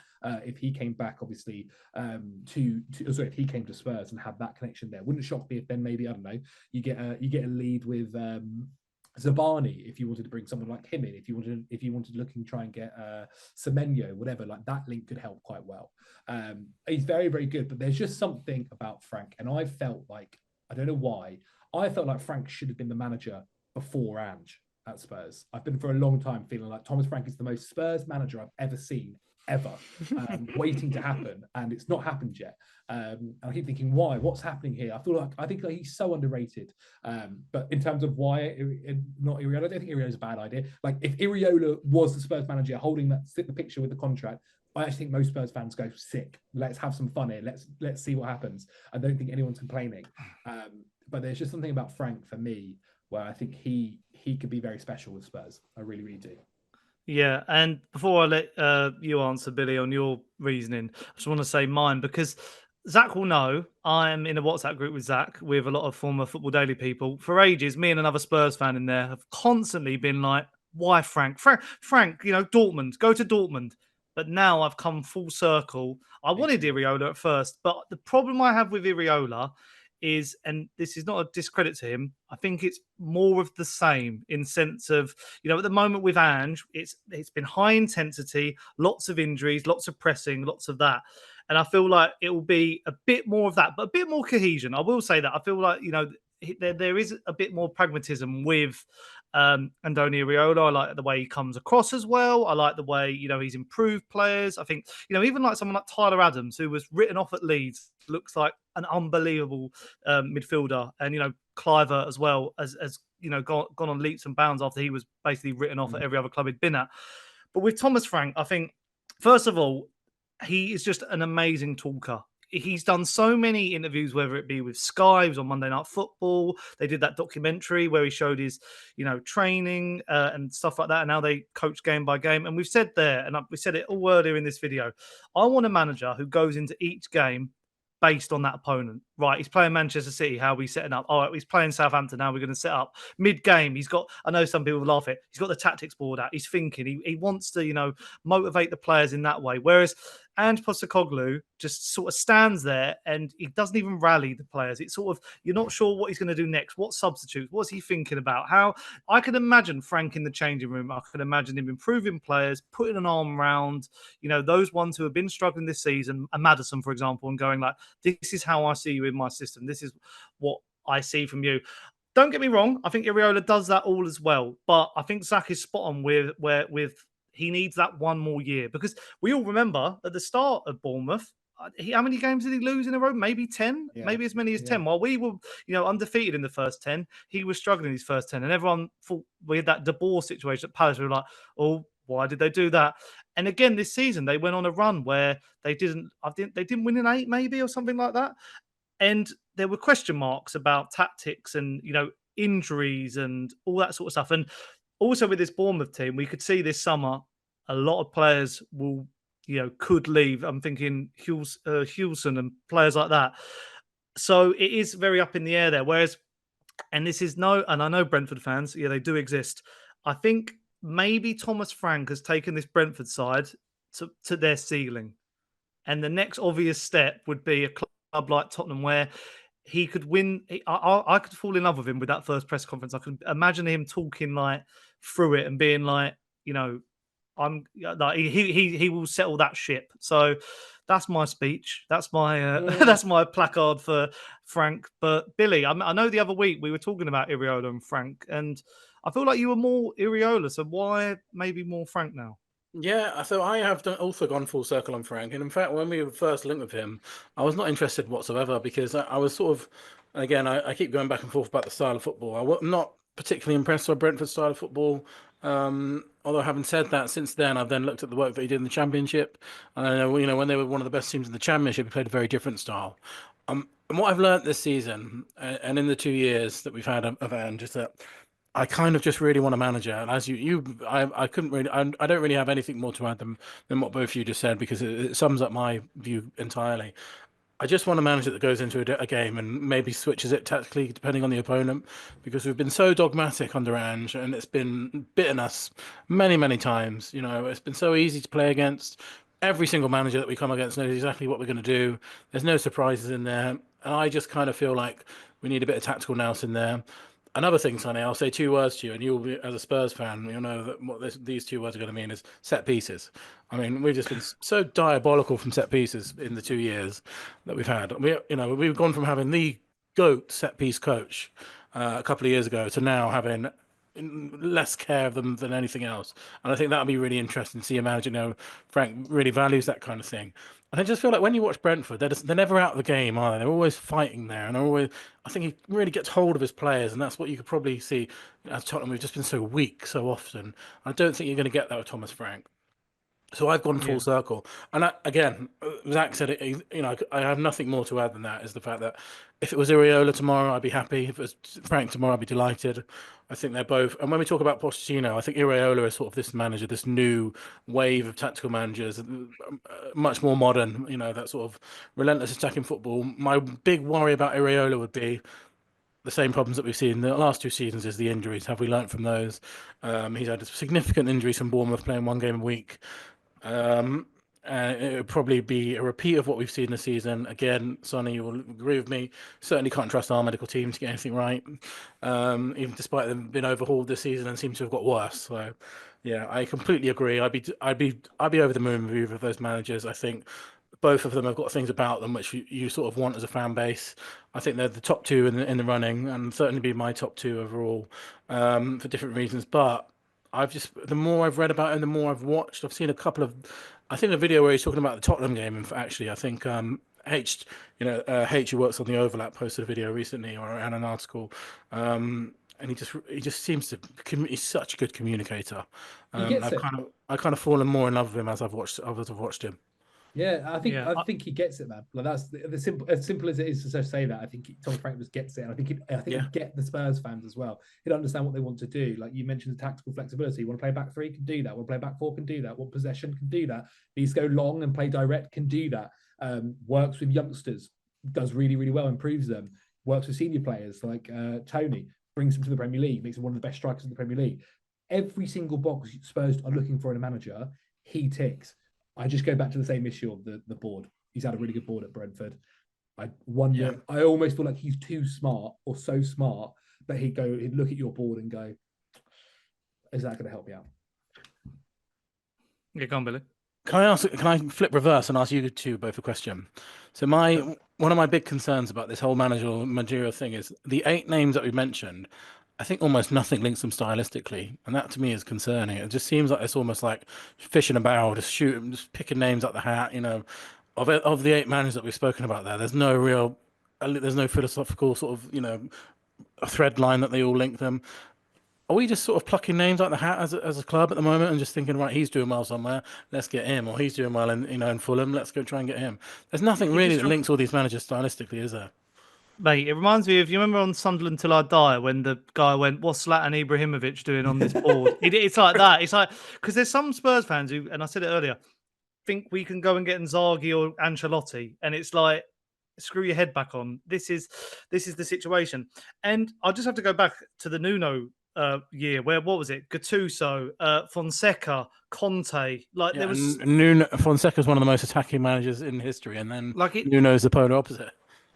if he came back, obviously, if he came to Spurs and had that connection there. Wouldn't shock me if then maybe, I don't know, you get a lead with Zabani if you wanted to bring someone like him in. If you wanted to look and try and get Semenyo, whatever, like that link could help quite well. He's very, very good, but there's just something about Frank, and I felt like, I don't know why, I felt like Frank should have been the manager before Ange at Spurs. I've been for a long time feeling like Thomas Frank is the most Spurs manager I've ever seen ever, waiting to happen, and it's not happened yet. I keep thinking, why? What's happening here? I think he's so underrated. But in terms of why not Iraola, I don't think Iraola's a bad idea. Like if Iraola was the Spurs manager holding the picture with the contract, I actually think most Spurs fans go, sick. Let's have some fun here. Let's see what happens. I don't think anyone's complaining. But there's just something about Frank for me where I think he could be very special with Spurs. I really, really do. Yeah, and before I let you answer, Billy, on your reasoning, I just want to say mine, because Zach will know I'm in a WhatsApp group with Zach with a lot of former Football Daily people. For ages, me and another Spurs fan in there have constantly been like, why Frank? Frank, Dortmund, go to Dortmund. But now I've come full circle. I wanted Iraola at first, but the problem I have with Iraola is, and this is not a discredit to him, I think it's more of the same in sense of, at the moment with Ange, it's been high intensity, lots of injuries, lots of pressing, lots of that. And I feel like it will be a bit more of that, but a bit more cohesion. I will say that. I feel like, there is a bit more pragmatism with Andoni Iraola. I like the way he comes across as well. I like the way, he's improved players. I think, even like someone like Tyler Adams, who was written off at Leeds, looks like an unbelievable midfielder. And, Cliver as well as gone on leaps and bounds after he was basically written off at every other club he'd been at. But with Thomas Frank, I think, first of all, he is just an amazing talker. He's done so many interviews, whether it be with Sky, he was on Monday Night Football. They did that documentary where he showed his, training and stuff like that. And now they coach game by game. And we've said there, and we said it all earlier in this video, I want a manager who goes into each game based on that opponent. Right, he's playing Manchester City, how are we setting up? All right, he's playing Southampton, how are we going to set up? Mid-game, he's got, I know some people laugh at, he's got the tactics board out, he's thinking, he wants to, motivate the players in that way. Whereas Ange Postecoglou just sort of stands there and he doesn't even rally the players. It's sort of, you're not sure what he's going to do next, what substitutes, what's he thinking about? How I can imagine Frank in the changing room. I can imagine him improving players, putting an arm around, those ones who have been struggling this season, and Maddison, for example, and going like, this is how I see you in my system. This is what I see from you. Don't get me wrong. I think Iraola does that all as well. But I think Zach is spot on with he needs that one more year, because we all remember at the start of Bournemouth, how many games did he lose in a row? Maybe 10, maybe as many as 10. While we were, undefeated in the first 10, he was struggling in his first 10. And everyone thought we had that De Boer situation at Palace. We were like, oh, why did they do that? And again, this season, they went on a run where they didn't win in 8, maybe, or something like that. And there were question marks about tactics and, injuries and all that sort of stuff. And also with this Bournemouth team, we could see this summer a lot of players will, could leave. I'm thinking Hulson and players like that. So it is very up in the air there. Whereas, and I know Brentford fans, they do exist. I think maybe Thomas Frank has taken this Brentford side to their ceiling. And the next obvious step would be a club like Tottenham where he could win. I could fall in love with him with that first press conference. I could imagine him talking like through it and being like, I'm like he will settle that ship. So that's my speech. That's my that's my placard for Frank. But Billy, I know the other week we were talking about Iraola and Frank, and I feel like you were more Iraola. So why maybe more Frank now? Yeah, so I have also gone full circle on Frank. And in fact, when we were first linked with him, I was not interested whatsoever, because I was sort of, again, I keep going back and forth about the style of football. I'm not particularly impressed with Brentford's style of football. Although having said that, since then, I've then looked at the work that he did in the Championship. And I know, when they were one of the best teams in the Championship, he played a very different style. And what I've learned this season, and in the 2 years that we've had of Ange, is that I kind of just really want a manager. And as I couldn't really, I don't really have anything more to add than what both of you just said, because it sums up my view entirely. I just want a manager that goes into a game and maybe switches it tactically depending on the opponent, because we've been so dogmatic under Ange and it's been bitten us many, many times. It's been so easy to play against. Every single manager that we come against knows exactly what we're going to do. There's no surprises in there. And I just kind of feel like we need a bit of tactical nous in there. Another thing, Sonny, I'll say 2 words to you, and you'll be, as a Spurs fan, you'll know that what these 2 words are going to mean is set pieces. I mean, we've just been so diabolical from set pieces in the 2 years that we've had. We've gone from having the GOAT set piece coach a couple of years ago to now having less care of them than anything else. And I think that'll be really interesting to see a manager. Frank really values that kind of thing. And I just feel like when you watch Brentford, they're never out of the game, are they? They're always fighting there, and I think he really gets hold of his players, and that's what you could probably see. As Tottenham, we've just been so weak so often. I don't think you're going to get that with Thomas Frank. So I've gone full circle. And again, Zach said it, I have nothing more to add than that, is the fact that if it was Iraola tomorrow, I'd be happy. If it was Frank tomorrow, I'd be delighted. I think they're both. And when we talk about Pochettino, I think Iraola is sort of this manager, this new wave of tactical managers, much more modern, that sort of relentless attacking football. My big worry about Iraola would be the same problems that we've seen in the last 2 seasons is the injuries. Have we learnt from those? He's had significant injuries from Bournemouth, playing 1 game a week. It would probably be a repeat of what we've seen this season. Again, Sonny, you will agree with me. Certainly can't trust our medical team to get anything right, even despite them being overhauled this season and seem to have got worse. So, yeah, I completely agree. I'd be over the moon with either of those managers. I think both of them have got things about them which you sort of want as a fan base. I think they're the top 2 in the running, and certainly be my top 2 overall, for different reasons. But the more I've read about him, the more I've watched. I've seen a couple of, I think a video where he's talking about the Tottenham game. And actually, I think H, who works on the Overlap, posted a video recently or an article, and he just seems to. He's such a good communicator. I've kind of fallen more in love with him as I've watched him. Yeah, I think he gets it, man. Like that's the simple, as simple as it is to say that. I think Tom Frank just gets it, and I think he'd get the Spurs fans as well. He'd understand what they want to do. Like you mentioned, the tactical flexibility. Want to play back 3, can do that. Want to play back 4, can do that. Want possession, can do that. Needs to go long and play direct, can do that. Works with youngsters, does really, really well, improves them. Works with senior players like Tony, brings them to the Premier League, makes him one of the best strikers in the Premier League. Every single box Spurs are looking for in a manager, he ticks. I just go back to the same issue of the board. He's had a really good board at Brentford. I wonder. Yeah. I almost feel like he's too smart, or so smart that he'd look at your board and go, "Is that going to help me out?" Yeah, go on, Billy. Can I flip reverse and ask you two both a question? So one of my big concerns about this whole managerial thing is the 8 names that we mentioned. I think almost nothing links them stylistically, and that to me is concerning. It just seems like it's almost like fish in a barrel, just picking names out the hat. Of the 8 managers that we've spoken about there's no philosophical sort of a thread line that they all link them. Are we just sort of plucking names out the hat as a club at the moment and just thinking, right, he's doing well somewhere, let's get him, or he's doing well in Fulham, let's go try and get him? There's nothing really that links all these managers stylistically, is there? Mate, it reminds me of, you remember on Sunderland Till I Die when the guy went, what's Zlatan Ibrahimovic doing on this board? It's like that. It's like, because there's some Spurs fans who, and I said it earlier, think we can go and get Inzaghi or Ancelotti. And it's like, screw your head back on. This is the situation. And I just have to go back to the Nuno year where, what was it? Gattuso, Fonseca, Conte. Like there was Fonseca's one of the most attacking managers in history. And then Nuno's the polar opposite.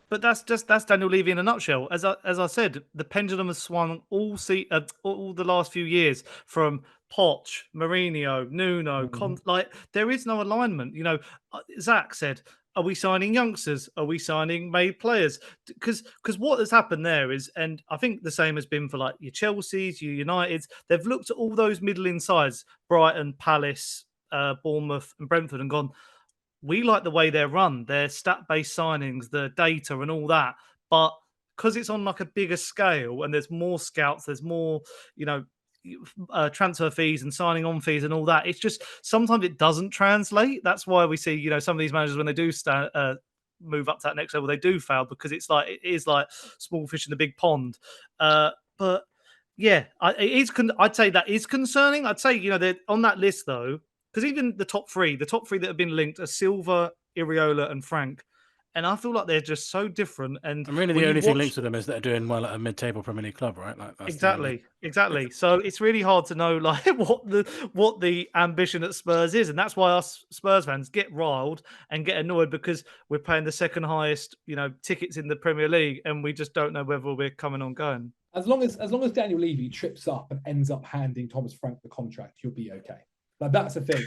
But that's Daniel Levy in a nutshell. As I said, the pendulum has swung all the last few years from Poch, Mourinho, Nuno. Like there is no alignment. Zach said, "Are we signing youngsters? Are we signing made players?" Because what has happened there is, and I think the same has been for like your Chelseas, your Uniteds. They've looked at all those middling sides, Brighton, Palace, Bournemouth, and Brentford, and gone, we like the way they're run, their stat-based signings, the data and all that. But because it's on like a bigger scale and there's more scouts, there's more, transfer fees and signing on fees and all that. It's just sometimes it doesn't translate. That's why we see, some of these managers when they do move up to that next level, they do fail because it is like small fish in the big pond. But yeah, I'd say that is concerning. I'd say, they're on that list though. Because even the top three that have been linked are Silva, Iraola, and Frank. And I feel like they're just so different. And really the only thing linked to them is they're doing well at a mid-table Premier League club, right? Like that's exactly. So it's really hard to know like what the ambition at Spurs is. And that's why us Spurs fans get riled and get annoyed because we're paying the second highest, tickets in the Premier League and we just don't know whether we're coming on going. As long as Daniel Levy trips up and ends up handing Thomas Frank the contract, you'll be okay. Like that's the thing.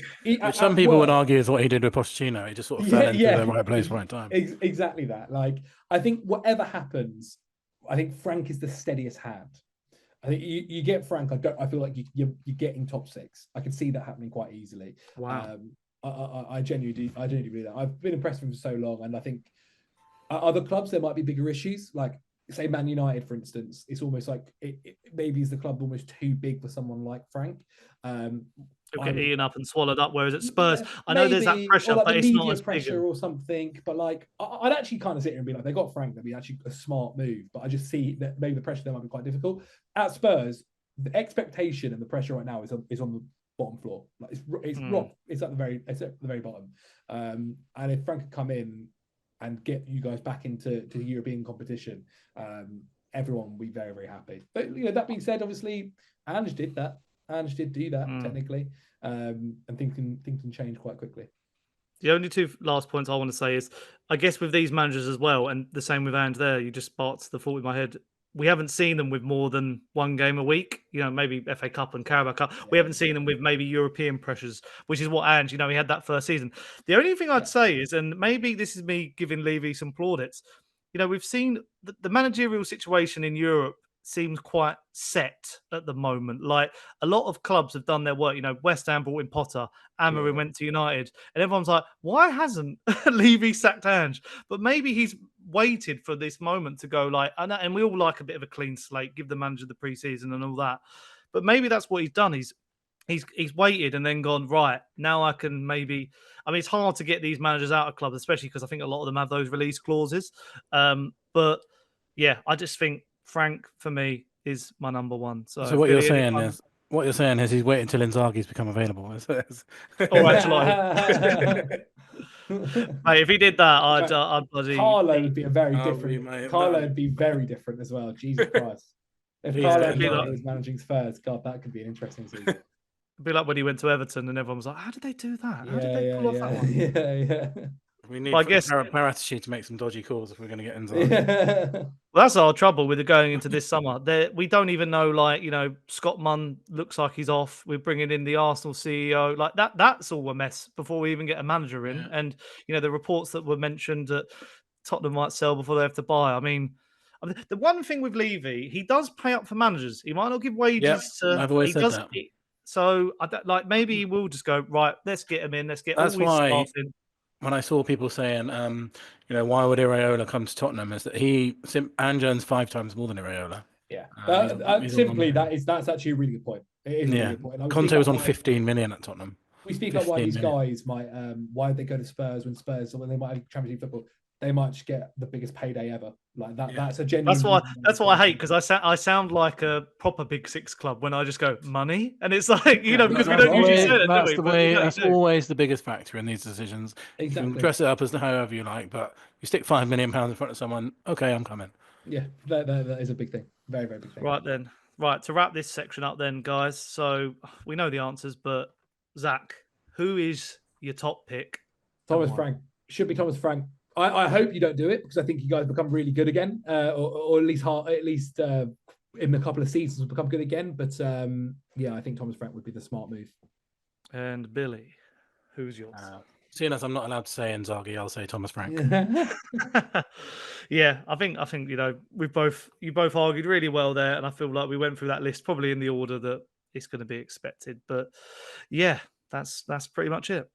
Some people would argue is what he did with Pochettino. He just sort of fell into the right place, right time. Exactly that. Like I think whatever happens, I think Frank is the steadiest hand. I think you get Frank. I feel like you're getting top 6. I can see that happening quite easily. Wow. I genuinely believe that. I've been impressed with him for so long, and I think other clubs there might be bigger issues. Like say Man United, for instance, it's almost like maybe is the club almost too big for someone like Frank. He'll get eaten up and swallowed up. Whereas at Spurs, Yeah, I know there's that pressure, like but it's not as pressure big. or something. But like, I'd actually kind of sit here and be like, they got Frank, that'd be actually a smart move. But I just see that maybe the pressure there might be quite difficult. At Spurs, the expectation and the pressure right now is on the bottom floor. Like it's rock. It's at the very bottom. And if Frank could come in and get you guys back into European competition, everyone will be very, very happy. But that being said, obviously, Ange did that. Ange did do that technically, and things can change quite quickly. The only 2 last points I want to say is, I guess with these managers as well, and the same with Ange there, you just sparked the thought in my head. We haven't seen them with more than 1 game a week, maybe FA Cup and Carabao Cup. We haven't seen them with maybe European pressures, which is what Ange, he had that first season. The only thing I'd say is, and maybe this is me giving Levy some plaudits, we've seen the managerial situation in Europe seems quite set at the moment. Like a lot of clubs have done their work. West Ham brought in Potter, Amorim went to United, and everyone's like, why hasn't Levy sacked Ange? But maybe he's waited for this moment to go like, and we all like a bit of a clean slate, give the manager the preseason and all that. But maybe that's what he's done. He's waited and then gone, right, now I can maybe... I mean, it's hard to get these managers out of clubs, especially because I think a lot of them have those release clauses. But yeah, I just think Frank, for me, is my number 1. So what you're saying is he's waiting until Inzaghi's become available. Or actually... Mate, if he did that, I'd bloody... Carlo would be a very different... Carlo would be very different as well. Jesus Christ. If Carlo was managing Spurs, God, that could be an interesting season. It'd be like when he went to Everton and everyone was like, how did they do that? How did they pull off that one? Yeah. We need Paratici to make some dodgy calls if we're going to get Inzaghi. Well, that's our trouble with going into this summer. We don't even know, Scott Munn looks like he's off. We're bringing in the Arsenal CEO. Like that's all a mess before we even get a manager in. Yeah. And, the reports that were mentioned that Tottenham might sell before they have to buy. I mean, the one thing with Levy, he does pay up for managers. He might not give wages to... I've always said that. So, maybe he will just go, right, let's get him in. Let's get all his staff in. When I saw people saying, why would Iraola come to Tottenham, is that Ange earns 5 times more than Iraola. Yeah, that's actually a really good point. It is a really good point. Conte was on 15 million at Tottenham. We speak about why these guys might, why they go to Spurs when they might have Champions League football. They might just get the biggest payday ever. Like that. Yeah. That's a genuine. That's why I hate, because I sound like a proper Big Six club when I just go money, and it's like because we don't usually say it. That's always the biggest factor in these decisions. Exactly. You can dress it up as however you like, but you stick £5 million in front of someone. Okay, I'm coming. Yeah, that is a big thing. Very, very big thing. Right then. Right, to wrap this section up then, guys. So we know the answers, but Zach, who is your top pick? Thomas Frank. Should be Thomas Frank. I hope you don't do it, because I think you guys become really good again, or at least in a couple of seasons become good again. But I think Thomas Frank would be the smart move. And Billy, who's yours? Seeing as I'm not allowed to say Inzaghi, I'll say Thomas Frank. Yeah, I think you both argued really well there, and I feel like we went through that list probably in the order that it's going to be expected. But yeah, that's pretty much it.